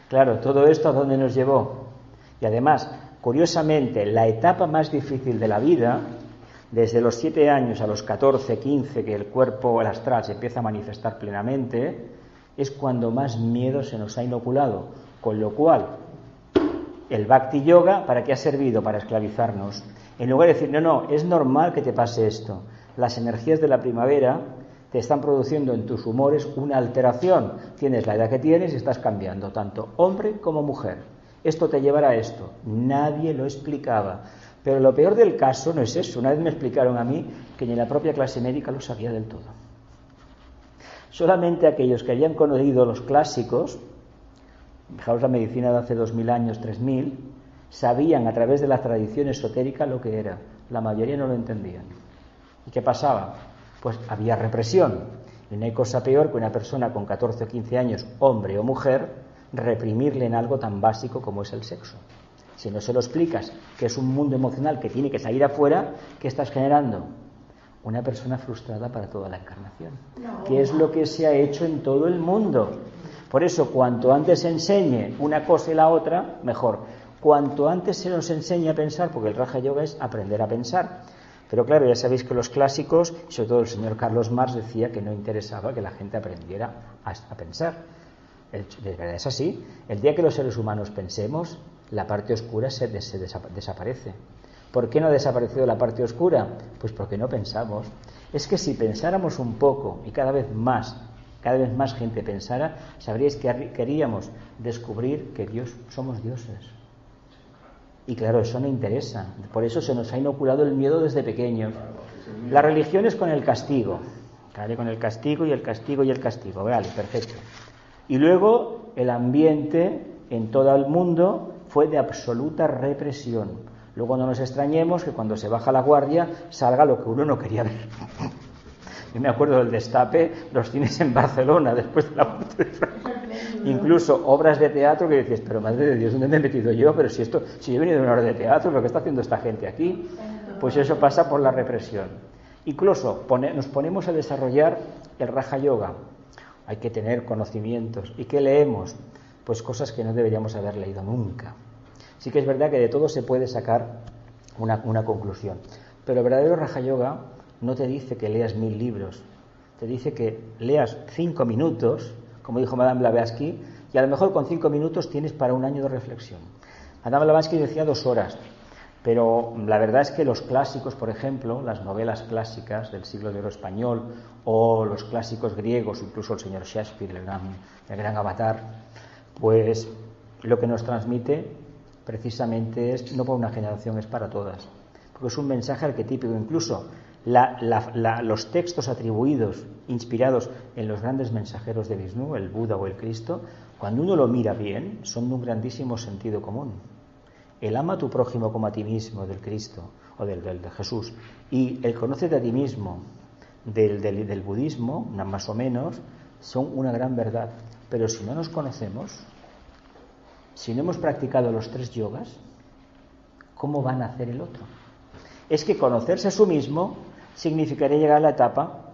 Claro, todo esto ¿a dónde nos llevó? Y además, curiosamente, la etapa más difícil de la vida, desde los 7 años a los 14, 15, que el cuerpo, el astral, se empieza a manifestar plenamente, es cuando más miedo se nos ha inoculado. Con lo cual, el Bhakti Yoga, ¿para qué ha servido? Para esclavizarnos. En lugar de decir, no, es normal que te pase esto. Las energías de la primavera te están produciendo en tus humores una alteración. Tienes la edad que tienes y estás cambiando, tanto hombre como mujer. Esto te llevará a esto. Nadie lo explicaba. Pero lo peor del caso no es eso. Una vez me explicaron a mí que ni la propia clase médica lo sabía del todo. Solamente aquellos que habían conocido los clásicos, fijaos la medicina de hace 2000 años, 3000, sabían a través de la tradición esotérica lo que era. La mayoría no lo entendían. ¿Y qué pasaba? Pues había represión. Y no hay cosa peor que una persona con 14 o 15 años, hombre o mujer, reprimirle en algo tan básico como es el sexo. Si no se lo explicas, que es un mundo emocional que tiene que salir afuera, ¿qué estás generando? Una persona frustrada para toda la encarnación. Que es lo que se ha hecho en todo el mundo. Por eso, cuanto antes se enseñe una cosa y la otra, mejor. Cuanto antes se nos enseñe a pensar, porque el Raja Yoga es aprender a pensar. Pero claro, ya sabéis que los clásicos, sobre todo el señor Carlos Marx, decía que no interesaba que la gente aprendiera a pensar. De verdad es así. El día que los seres humanos pensemos, la parte oscura desaparece. ¿Por qué no ha desaparecido la parte oscura? Pues porque no pensamos. Es que si pensáramos un poco y cada vez más cada vez más gente pensara, sabríais que queríamos descubrir que somos dioses. Y claro, eso no interesa. Por eso se nos ha inoculado el miedo desde pequeños. La religión es con el castigo. ¿Vale? Con el castigo y el castigo y el castigo. Vale, perfecto. Y luego el ambiente en todo el mundo fue de absoluta represión. Luego no nos extrañemos que cuando se baja la guardia salga lo que uno no quería ver. Yo me acuerdo del destape, los cines en Barcelona después de la muerte de Franco. Incluso obras de teatro que dices, pero madre de Dios, ¿dónde me he metido yo? Pero si yo he venido de una obra de teatro, ¿lo que está haciendo esta gente aquí? Pues eso pasa por la represión. Incluso nos ponemos a desarrollar el Raja Yoga. Hay que tener conocimientos. ¿Y qué leemos? Pues cosas que no deberíamos haber leído nunca. Sí que es verdad que de todo se puede sacar una conclusión. Pero el verdadero Raja Yoga no te dice que leas 1000 libros. Te dice que leas 5 minutos, como dijo Madame Blavatsky, y a lo mejor con 5 minutos tienes para un año de reflexión. Madame Blavatsky decía 2 horas. Pero la verdad es que los clásicos, por ejemplo, las novelas clásicas del siglo de oro español o los clásicos griegos, incluso el señor Shakespeare, el gran Avatar, pues lo que nos transmite precisamente es, no para una generación, es para todas. Porque es un mensaje arquetípico. Incluso los textos atribuidos, inspirados en los grandes mensajeros de Vishnu, el Buda o el Cristo, cuando uno lo mira bien, son de un grandísimo sentido común. El ama a tu prójimo como a ti mismo del Cristo o del de Jesús y el conócete a ti mismo del budismo, más o menos, son una gran verdad. Pero si no nos conocemos, si no hemos practicado los 3 yogas, ¿cómo van a hacer el otro? Es que conocerse a sí mismo significaría llegar a la etapa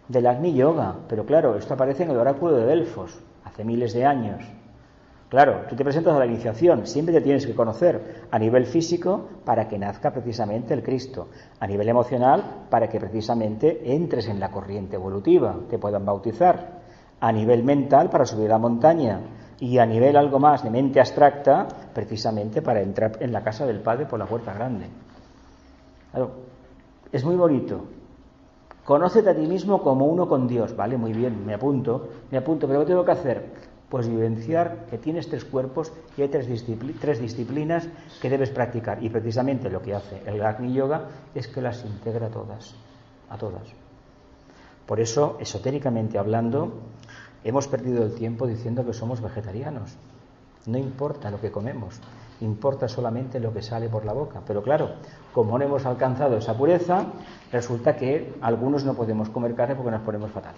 del Agni Yoga. Pero claro, esto aparece en el oráculo de Delfos, hace miles de años. Claro, tú te presentas a la iniciación, siempre te tienes que conocer a nivel físico para que nazca precisamente el Cristo, a nivel emocional para que precisamente entres en la corriente evolutiva, te puedan bautizar, a nivel mental para subir la montaña y a nivel algo más de mente abstracta precisamente para entrar en la casa del Padre por la puerta grande. Claro, es muy bonito. Conócete a ti mismo como uno con Dios, vale, muy bien, me apunto, pero ¿qué tengo que hacer? Pues vivenciar que tienes 3 cuerpos y hay 3 disciplinas que debes practicar. Y precisamente lo que hace el Agni Yoga es que las integra a todas. Por eso, esotéricamente hablando, hemos perdido el tiempo diciendo que somos vegetarianos. No importa lo que comemos, importa solamente lo que sale por la boca. Pero claro, como no hemos alcanzado esa pureza, resulta que algunos no podemos comer carne porque nos ponemos fatal.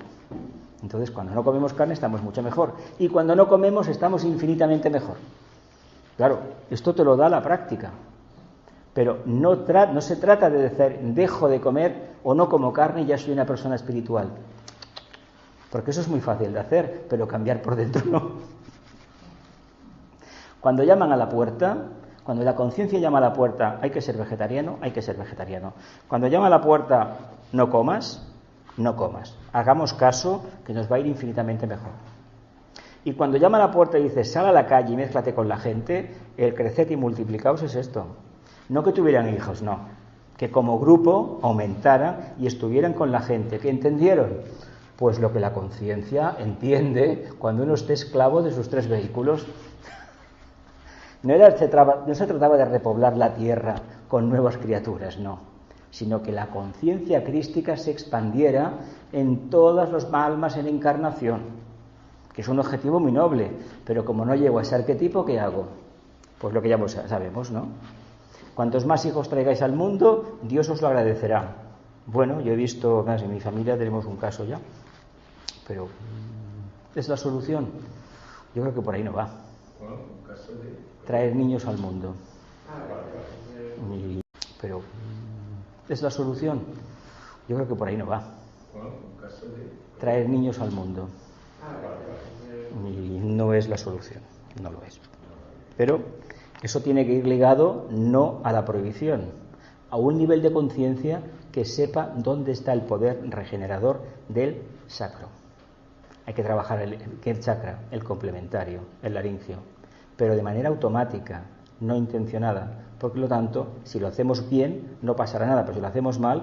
Entonces, cuando no comemos carne estamos mucho mejor. Y cuando no comemos estamos infinitamente mejor. Claro, esto te lo da la práctica. Pero no se trata de decir, dejo de comer o no como carne y ya soy una persona espiritual. Porque eso es muy fácil de hacer, pero cambiar por dentro no. Cuando llaman a la puerta, cuando la conciencia llama a la puerta, hay que ser vegetariano. Cuando llama a la puerta, no comas. Hagamos caso que nos va a ir infinitamente mejor. Y cuando llama a la puerta y dice, sal a la calle y mézclate con la gente, el creced y multiplicaos es esto. No que tuvieran hijos, no. Que como grupo aumentaran y estuvieran con la gente. ¿Qué entendieron? Pues lo que la conciencia entiende cuando uno esté esclavo de sus 3 vehículos. No se trataba de repoblar la tierra con nuevas criaturas, no. Sino que la conciencia crística se expandiera en todas las almas en encarnación, que es un objetivo muy noble, pero como no llego a ese arquetipo, ¿qué hago? Pues lo que ya sabemos, ¿no? Cuantos más hijos traigáis al mundo, Dios os lo agradecerá. Bueno, yo he visto, en mi familia tenemos un caso ya, pero ¿es la solución? Yo creo que por ahí no va. Traer niños al mundo. Pero ¿es la solución? Yo creo que por ahí no va. Traer niños al mundo. Y no es la solución, no lo es. Pero eso tiene que ir ligado no a la prohibición, a un nivel de conciencia que sepa dónde está el poder regenerador del sacro. Hay que trabajar el chakra, el complementario, el laringio, pero de manera automática, no intencionada. Por lo tanto, si lo hacemos bien, no pasará nada, pero si lo hacemos mal,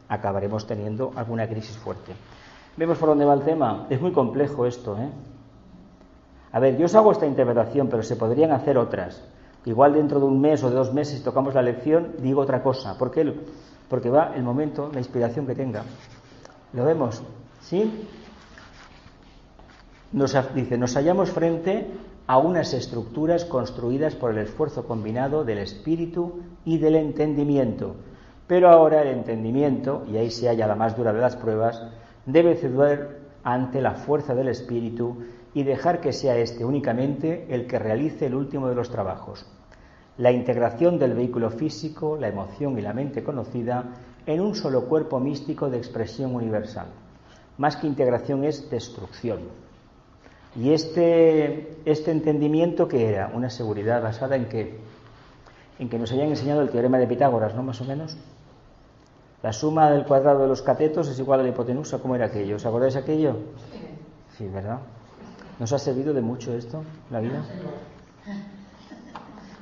acabaremos teniendo alguna crisis fuerte. ¿Vemos por dónde va el tema? Es muy complejo esto, ¿eh? A ver, yo os hago esta interpretación, pero se podrían hacer otras. Igual dentro de un mes o de 2 meses, si tocamos la lección, digo otra cosa. ¿Por qué? Porque va el momento, la inspiración que tenga. ¿Lo vemos? ¿Sí? Dice, nos hallamos frente a unas estructuras construidas por el esfuerzo combinado del espíritu y del entendimiento. Pero ahora el entendimiento, y ahí se halla la más dura de las pruebas, debe ceder ante la fuerza del espíritu y dejar que sea éste únicamente el que realice el último de los trabajos. La integración del vehículo físico, la emoción y la mente conocida en un solo cuerpo místico de expresión universal. Más que integración es destrucción. Y este entendimiento, ¿qué era? Una seguridad basada en qué? En que nos hayan enseñado el teorema de Pitágoras, ¿no? Más o menos. La suma del cuadrado de los catetos es igual a la hipotenusa. ¿Cómo era aquello? ¿Os acordáis de aquello? Sí, ¿verdad? ¿Nos ha servido de mucho esto, la vida?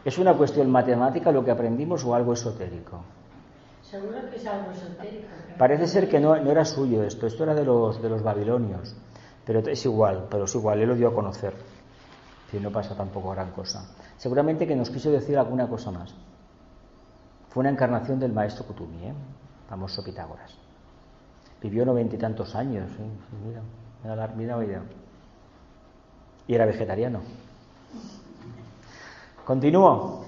¿Es una cuestión matemática lo que aprendimos o algo esotérico? Seguro que es algo esotérico. Parece ser que no era suyo esto era de los babilonios. Pero es igual, él lo dio a conocer. Si no pasa tampoco gran cosa. Seguramente que nos quiso decir alguna cosa más. Fue una encarnación del maestro Kutumi, famoso Pitágoras. Vivió 90 y tantos años, mira. Y era vegetariano. Continúo.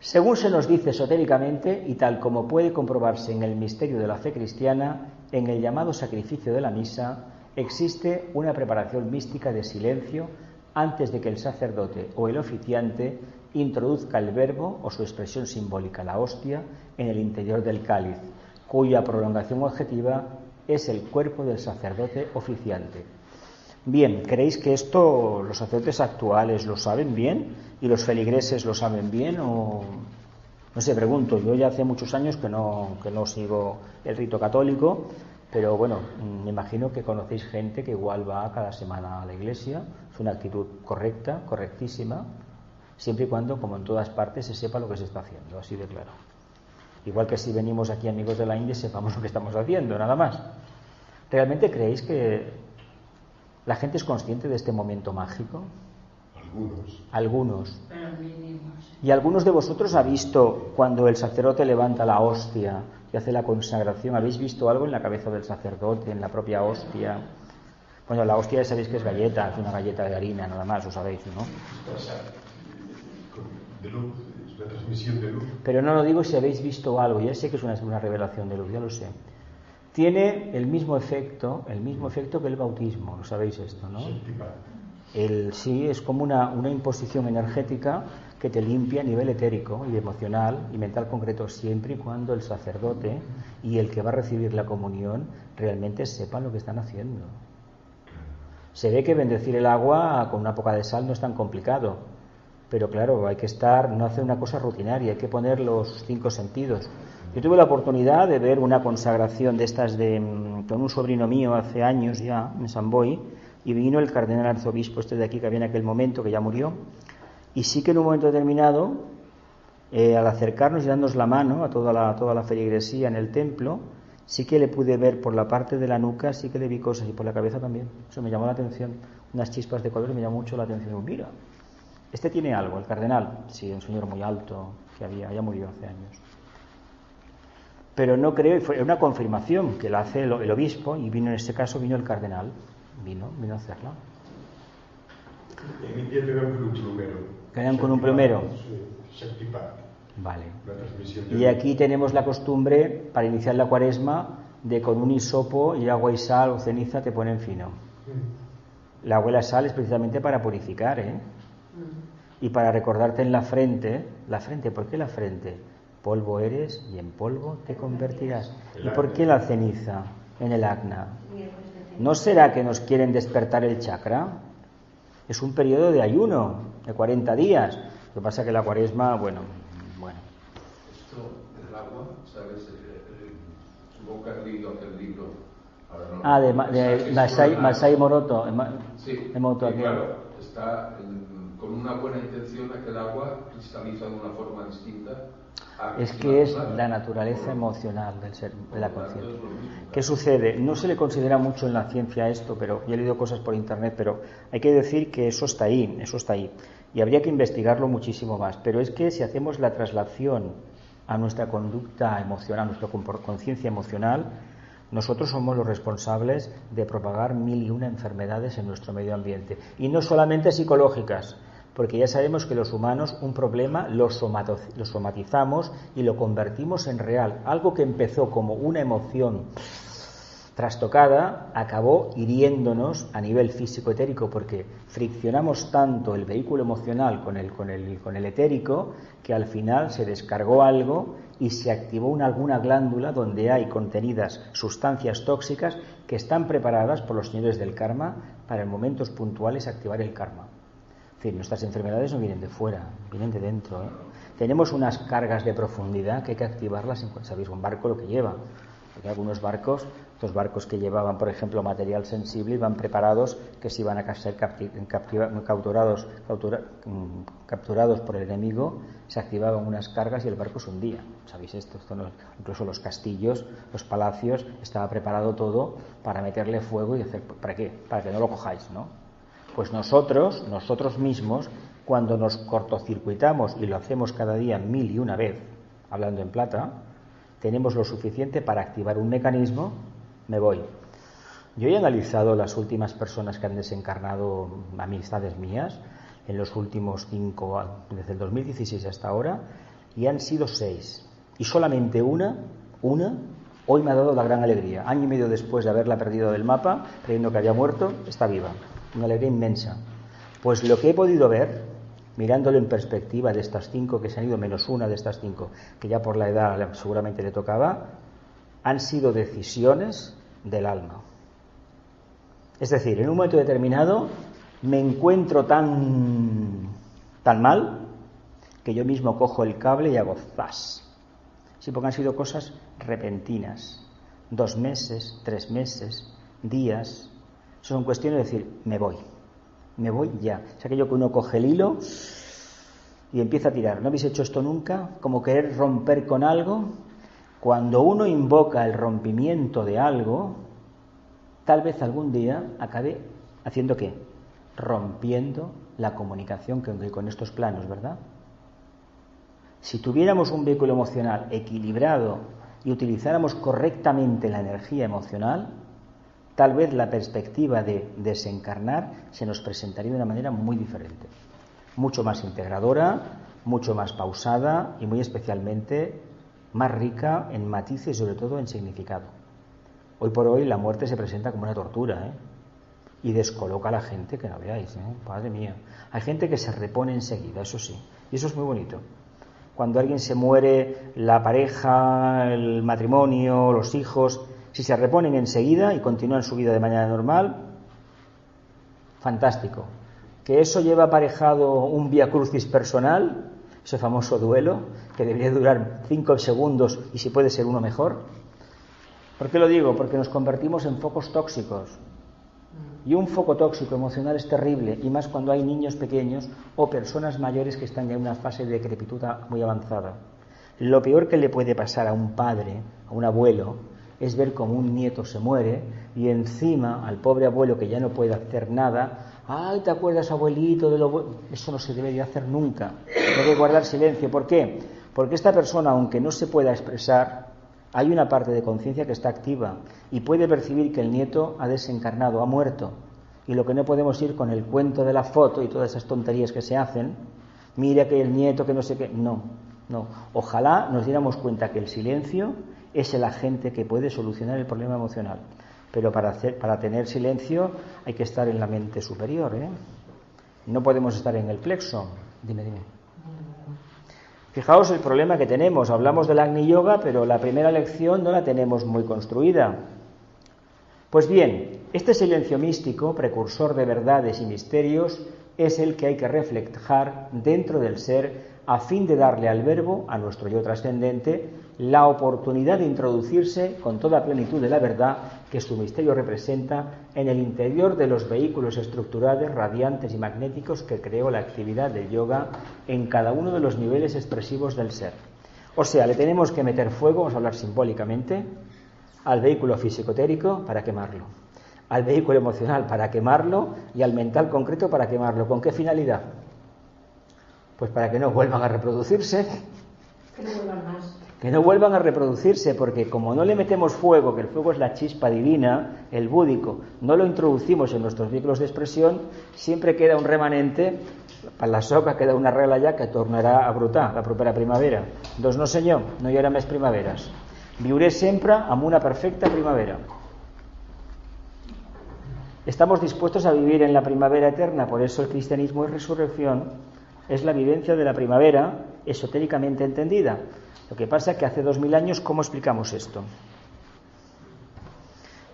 Según se nos dice esotéricamente, y tal como puede comprobarse en el misterio de la fe cristiana, en el llamado sacrificio de la misa, existe una preparación mística de silencio antes de que el sacerdote o el oficiante introduzca el verbo o su expresión simbólica, la hostia, en el interior del cáliz, cuya prolongación objetiva es el cuerpo del sacerdote oficiante. Bien, ¿creéis que esto los sacerdotes actuales lo saben bien y los feligreses lo saben bien? O no sé, pregunto, yo ya hace muchos años que no sigo el rito católico, pero bueno, me imagino que conocéis gente que igual va cada semana a la iglesia. Es una actitud correcta, correctísima, siempre y cuando, como en todas partes, se sepa lo que se está haciendo, así de claro. Igual que si venimos aquí amigos de la India, sepamos lo que estamos haciendo, nada más. ¿Realmente creéis que la gente es consciente de este momento mágico? Algunos. Pero mínimos. ¿Y algunos de vosotros ha visto cuando el sacerdote levanta la hostia y hace la consagración? ¿Habéis visto algo en la cabeza del sacerdote, en la propia hostia? Bueno, la hostia ya sabéis que es galleta, es una galleta de harina, nada más, lo sabéis, ¿no? De luz, es una transmisión de luz. Pero no lo digo si habéis visto algo, ya sé que es una revelación de luz, ya lo sé. Tiene el mismo efecto que el bautismo, lo sabéis esto, ¿no? Sí, es como una imposición energética que te limpia a nivel etérico y emocional y mental concreto, siempre y cuando el sacerdote y el que va a recibir la comunión realmente sepan lo que están haciendo. Se ve que bendecir el agua con una poca de sal no es tan complicado, pero claro, hay que no hacer una cosa rutinaria, hay que poner los 5 sentidos. Yo tuve la oportunidad de ver una consagración de estas con un sobrino mío hace años ya, en San Boi, y vino el cardenal arzobispo de aquí que había en aquel momento, que ya murió, y sí que en un momento determinado, al acercarnos y darnos la mano a toda la feligresía en el templo, sí que le pude ver por la parte de la nuca, sí que le vi cosas, y por la cabeza también. Eso me llamó la atención, unas chispas de color, me llamó mucho la atención. Mira, este tiene algo, el cardenal, sí, un señor muy alto, que ya murió hace años. Pero no creo, fue una confirmación que la hace el obispo, y en este caso vino el cardenal, vino a hacerla. En India te dan con un plumero. ¿Quedan con un plumero? Sí, vale. Y aquí tenemos la costumbre, para iniciar la cuaresma, de con un hisopo y agua y sal o ceniza te ponen fino. La agua y la sal es precisamente para purificar, y para recordarte en la frente, ¿por qué la frente? Polvo eres y en polvo te convertirás. ¿Y por qué la ceniza en el acna? ¿No será que nos quieren despertar el chakra? Es un periodo de ayuno de 40 días. Lo que pasa es que la cuaresma, bueno. Esto del agua, ¿sabes? Supongo que has leído aquel libro. De Masai Moroto. Sí, Emoto, claro, está con una buena intención aquel agua cristaliza de una forma distinta. Es que es la naturaleza emocional del ser, de la conciencia. ¿Qué sucede? No se le considera mucho en la ciencia esto, pero yo he leído cosas por internet, pero hay que decir que eso está ahí, y habría que investigarlo muchísimo más. Pero es que si hacemos la traslación a nuestra conducta emocional, a nuestra conciencia emocional, nosotros somos los responsables de propagar 1001 enfermedades en nuestro medio ambiente, y no solamente psicológicas, porque ya sabemos que los humanos un problema lo somatizamos y lo convertimos en real. Algo que empezó como una emoción trastocada acabó hiriéndonos a nivel físico-etérico, porque friccionamos tanto el vehículo emocional con el etérico, que al final se descargó algo y se activó alguna glándula donde hay contenidas sustancias tóxicas que están preparadas por los señores del karma para en momentos puntuales activar el karma. Es decir, nuestras enfermedades no vienen de fuera, vienen de dentro, ¿eh? Tenemos unas cargas de profundidad que hay que activarlas. ¿Sabéis un barco lo que lleva? Porque algunos barcos, estos barcos que llevaban, por ejemplo, material sensible, iban preparados que si iban a ser capturados por el enemigo, se activaban unas cargas y el barco se hundía. ¿Sabéis esto? Incluso los castillos, los palacios, estaba preparado todo para meterle fuego y hacer. ¿Para qué? Para que no lo cojáis, ¿no? Pues nosotros mismos, cuando nos cortocircuitamos, y lo hacemos cada día 1001 vez, hablando en plata, tenemos lo suficiente para activar un mecanismo. Me voy. Yo he analizado las últimas personas que han desencarnado, amistades mías, en los últimos 5 años, desde el 2016 hasta ahora, y han sido 6. Y solamente una, hoy me ha dado la gran alegría. Año y medio después de haberla perdido del mapa, creyendo que había muerto, está viva. Una alegría inmensa. Pues lo que he podido ver, mirándolo en perspectiva de estas 5 que se han ido, menos una de estas 5, que ya por la edad seguramente le tocaba, han sido decisiones del alma. Es decir, en un momento determinado me encuentro tan mal que yo mismo cojo el cable y hago zas. Sí, porque han sido cosas repentinas. 2 meses, 3 meses, días. Son cuestiones de decir, me voy ya. Es aquello que uno coge el hilo y empieza a tirar. ¿No habéis hecho esto nunca? Como querer romper con algo. Cuando uno invoca el rompimiento de algo, tal vez algún día acabe haciendo ¿qué? Rompiendo la comunicación con estos planos, ¿verdad? Si tuviéramos un vehículo emocional equilibrado y utilizáramos correctamente la energía emocional, tal vez la perspectiva de desencarnar se nos presentaría de una manera muy diferente, mucho más integradora, mucho más pausada y muy especialmente más rica en matices y sobre todo en significado. Hoy por hoy la muerte se presenta como una tortura, ¿eh? Y descoloca a la gente que no veáis, ¿eh? Padre mía. Hay gente que se repone enseguida, eso sí, y eso es muy bonito. Cuando alguien se muere, la pareja, el matrimonio, los hijos, si se reponen enseguida y continúan su vida de manera normal, fantástico. Que eso lleva aparejado un vía crucis personal, ese famoso duelo, que debería durar 5 segundos y si puede ser uno mejor. ¿Por qué lo digo? Porque nos convertimos en focos tóxicos. Y un foco tóxico emocional es terrible, y más cuando hay niños pequeños o personas mayores que están ya en una fase de decrepitud muy avanzada. Lo peor que le puede pasar a un padre, a un abuelo, es ver cómo un nieto se muere y encima al pobre abuelo que ya no puede hacer nada, ¡ay, te acuerdas, abuelito, de lo bueno! Eso no se debe de hacer nunca. Debe guardar silencio. ¿Por qué? Porque esta persona, aunque no se pueda expresar, hay una parte de conciencia que está activa y puede percibir que el nieto ha desencarnado, ha muerto. Y lo que no podemos ir con el cuento de la foto y todas esas tonterías que se hacen, mira que el nieto, que no sé qué, no. Ojalá nos diéramos cuenta que el silencio es el agente que puede solucionar el problema emocional. Pero para tener silencio hay que estar en la mente superior, ¿eh? No podemos estar en el plexo. Dime. Fijaos el problema que tenemos. Hablamos del Agni Yoga, pero la primera lección no la tenemos muy construida. Pues bien, este silencio místico, precursor de verdades y misterios, es el que hay que reflejar dentro del ser a fin de darle al verbo, a nuestro yo trascendente, la oportunidad de introducirse con toda plenitud de la verdad que su misterio representa en el interior de los vehículos estructurales, radiantes y magnéticos que creó la actividad del yoga en cada uno de los niveles expresivos del ser. O sea, le tenemos que meter fuego, vamos a hablar simbólicamente, al vehículo físico-etérico para quemarlo, al vehículo emocional para quemarlo y al mental concreto para quemarlo. ¿Con qué finalidad? Pues para que no vuelvan a reproducirse. Que no vuelvan más. Que no vuelvan a reproducirse, porque como no le metemos fuego, que el fuego es la chispa divina, el búdico, no lo introducimos en nuestros vehículos de expresión, siempre queda un remanente, para la soca queda una regla ya que tornarà a brotar la propera primavera. Doncs no senyor, no hi haurà més primaveres. Viuré sempre amb una perfecta primavera. Estamos dispuestos a vivir en la primavera eterna, por eso el cristianismo es resurrección, es la vivencia de la primavera esotéricamente entendida. Lo que pasa es que hace 2000 años, ¿cómo explicamos esto?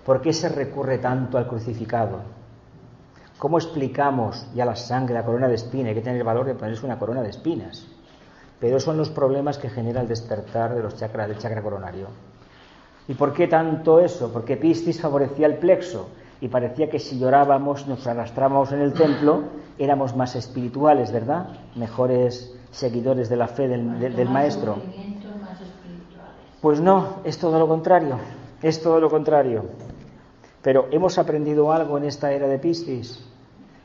¿Por qué se recurre tanto al crucificado? ¿Cómo explicamos ya la sangre, la corona de espinas? Hay que tener el valor de ponerse una corona de espinas. Pero son los problemas que genera el despertar de los chakras, del chakra coronario. ¿Y por qué tanto eso? Porque Piscis favorecía el plexo y parecía que si llorábamos, nos arrastrábamos en el templo, éramos más espirituales, ¿verdad? Mejores seguidores de la fe del maestro. Pues no, es todo lo contrario, es todo lo contrario. Pero hemos aprendido algo en esta era de Piscis.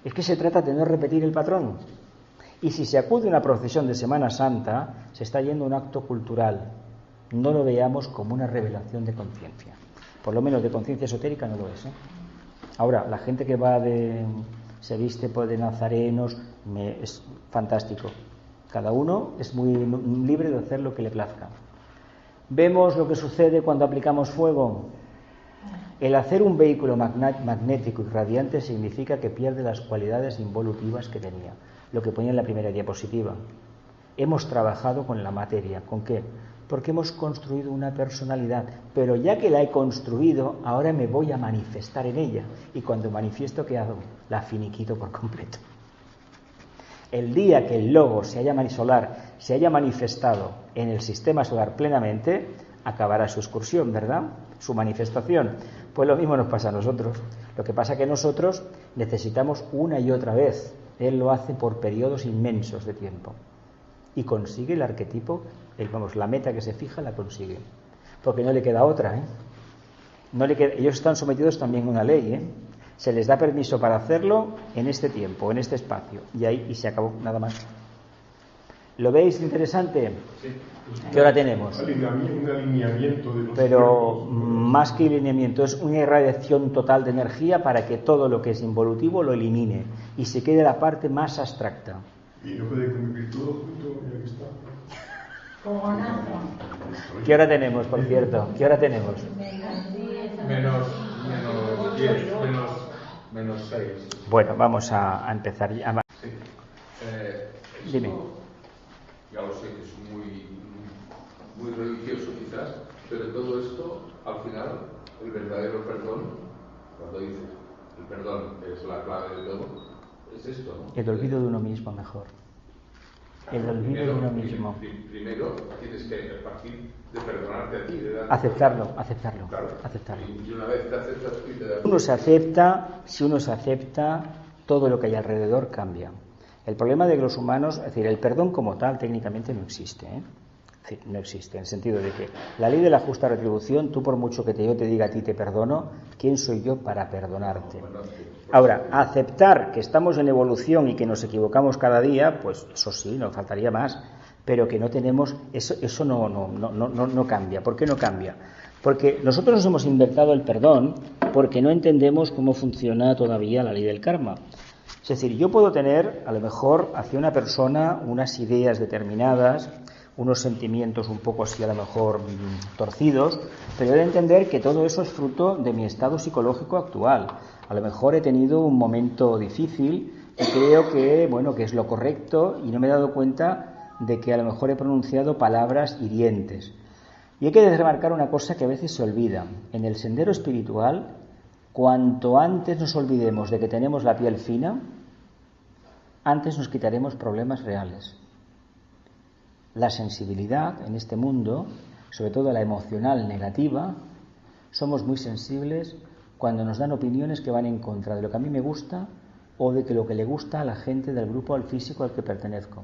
Es que se trata de no repetir el patrón. Y si se acude a una procesión de Semana Santa, se está yendo a un acto cultural. No lo veamos como una revelación de conciencia. Por lo menos de conciencia esotérica no lo es, ¿eh? Ahora, la gente que va se viste de nazarenos, es fantástico. Cada uno es muy libre de hacer lo que le plazca. Vemos lo que sucede cuando aplicamos fuego. El hacer un vehículo magnético y radiante significa que pierde las cualidades involutivas que tenía, lo que ponía en la primera diapositiva. Hemos trabajado con la materia. ¿Con qué? Porque hemos construido una personalidad, pero ya que la he construido, ahora me voy a manifestar en ella. Y cuando manifiesto, ¿qué hago? La finiquito por completo. El día que el logo se haya manifestado en el sistema solar plenamente, acabará su excursión, ¿verdad? Su manifestación. Pues lo mismo nos pasa a nosotros. Lo que pasa es que nosotros necesitamos una y otra vez. Él lo hace por periodos inmensos de tiempo. Y consigue el arquetipo, la meta que se fija la consigue. Porque no le queda otra, ¿eh? Ellos están sometidos también a una ley, ¿eh? Se les da permiso para hacerlo en este tiempo, en este espacio. Y se acabó, nada más. ¿Lo veis interesante? Sí. ¿Qué hora tenemos? Un alineamiento de los Pero cuerpos. más que alineamiento, es una irradiación total de energía para que todo lo que es involutivo lo elimine y se quede la parte más abstracta. Y no puede convivir todo junto, mira que está. ¿Qué hora tenemos, por cierto? ¿Qué hora tenemos? Menos 6. Bueno, vamos a empezar ya. Sí. Dime. Ya lo sé que es muy religioso quizás, pero todo esto, al final, el verdadero perdón, cuando dices el perdón es la clave de todo, es esto, ¿no? El olvido de uno mismo, mejor. El olvido de uno mismo. Primero tienes que partir de perdonarte a ti, de darte Aceptarlo. Claro. Aceptarlo. Y una vez te aceptas tú y te das. Si uno se acepta, todo lo que hay alrededor cambia. El problema de los humanos, es decir, el perdón como tal técnicamente no existe, ¿eh? Es decir, no existe, en el sentido de que la ley de la justa retribución, tú por mucho que yo te diga a ti te perdono, ¿quién soy yo para perdonarte? Ahora, aceptar que estamos en evolución y que nos equivocamos cada día, pues eso sí, nos faltaría más, pero que no tenemos, eso no cambia. ¿Por qué no cambia? Porque nosotros nos hemos inventado el perdón porque no entendemos cómo funciona todavía la ley del karma. Es decir, yo puedo tener, a lo mejor, hacia una persona unas ideas determinadas, unos sentimientos un poco así a lo mejor torcidos, pero he de entender que todo eso es fruto de mi estado psicológico actual. A lo mejor he tenido un momento difícil y creo que es lo correcto y no me he dado cuenta de que a lo mejor he pronunciado palabras hirientes. Y hay que remarcar una cosa que a veces se olvida. En el sendero espiritual, cuanto antes nos olvidemos de que tenemos la piel fina, antes nos quitaremos problemas reales. La sensibilidad en este mundo, sobre todo la emocional negativa, somos muy sensibles cuando nos dan opiniones que van en contra de lo que a mí me gusta o de que lo que le gusta a la gente del grupo al físico al que pertenezco.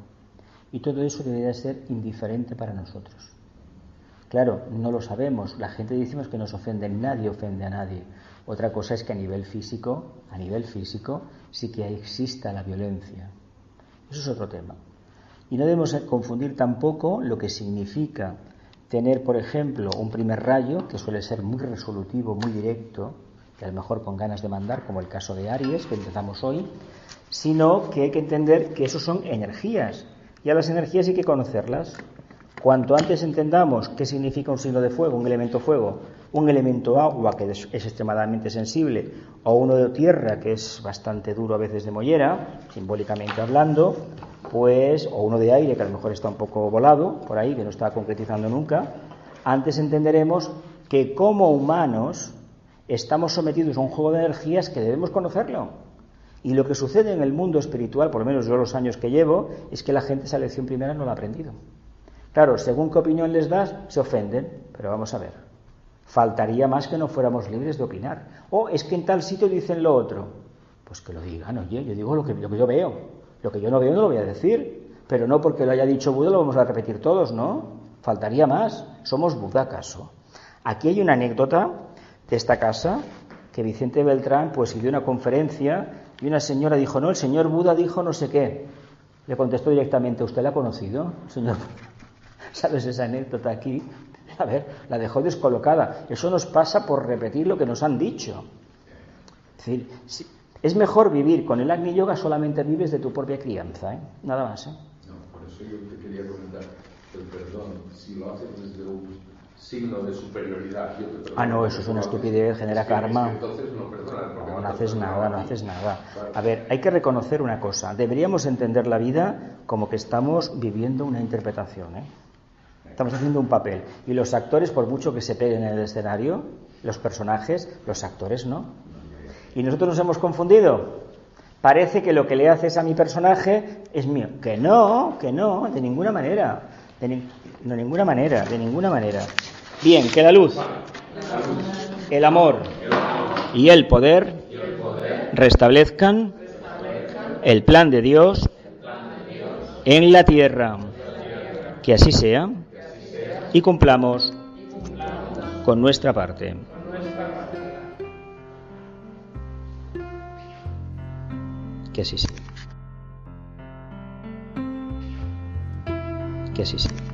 Y todo eso debería ser indiferente para nosotros. Claro, no lo sabemos. La gente decimos que no se ofende, nadie ofende a nadie. Otra cosa es que a nivel físico sí que exista la violencia. Eso es otro tema. Y no debemos confundir tampoco lo que significa tener, por ejemplo, un primer rayo, que suele ser muy resolutivo, muy directo, que a lo mejor con ganas de mandar, como el caso de Aries, que empezamos hoy, sino que hay que entender que eso son energías, y a las energías hay que conocerlas. Cuanto antes entendamos qué significa un signo de fuego, un elemento agua, que es extremadamente sensible, o uno de tierra, que es bastante duro a veces de mollera, simbólicamente hablando, pues, o uno de aire, que a lo mejor está un poco volado por ahí, que no está concretizando nunca, antes entenderemos que como humanos estamos sometidos a un juego de energías que debemos conocerlo. Y lo que sucede en el mundo espiritual, por lo menos yo los años que llevo, es que la gente esa lección primera no la ha aprendido. Claro, según qué opinión les das, se ofenden, pero vamos a ver. Faltaría más que no fuéramos libres de opinar. O es que en tal sitio dicen lo otro. Pues que lo digan, oye, yo digo lo que yo veo. Lo que yo no veo no lo voy a decir. Pero no porque lo haya dicho Buda lo vamos a repetir todos, ¿no? Faltaría más. ¿Somos Buda acaso? Aquí hay una anécdota de esta casa que Vicente Beltrán pues dio una conferencia y una señora dijo, no, el señor Buda dijo no sé qué. Le contestó directamente, ¿usted la ha conocido, señor Buda? ¿Sabes esa anécdota aquí? A ver, la dejó descolocada. Eso nos pasa por repetir lo que nos han dicho. Es decir, es mejor vivir con el Agni Yoga, solamente vives de tu propia crianza, ¿eh? Nada más, ¿eh? No, por eso yo te quería comentar el perdón, si lo haces desde un signo de superioridad. Yo te perdono, no, eso es una estupidez, genera karma. Entonces no perdonas. No haces nada. A ver, hay que reconocer una cosa. Deberíamos entender la vida como que estamos viviendo una interpretación, ¿eh? Estamos haciendo un papel. Y los actores, por mucho que se peguen en el escenario, los personajes, los actores no. Y nosotros nos hemos confundido. Parece que lo que le haces a mi personaje es mío. Que no, de ninguna manera. De ninguna manera. Bien, que la luz, el amor y el poder restablezcan el plan de Dios en la tierra. Que así sea y cumplamos con nuestra parte. Que así sea. Que así sea.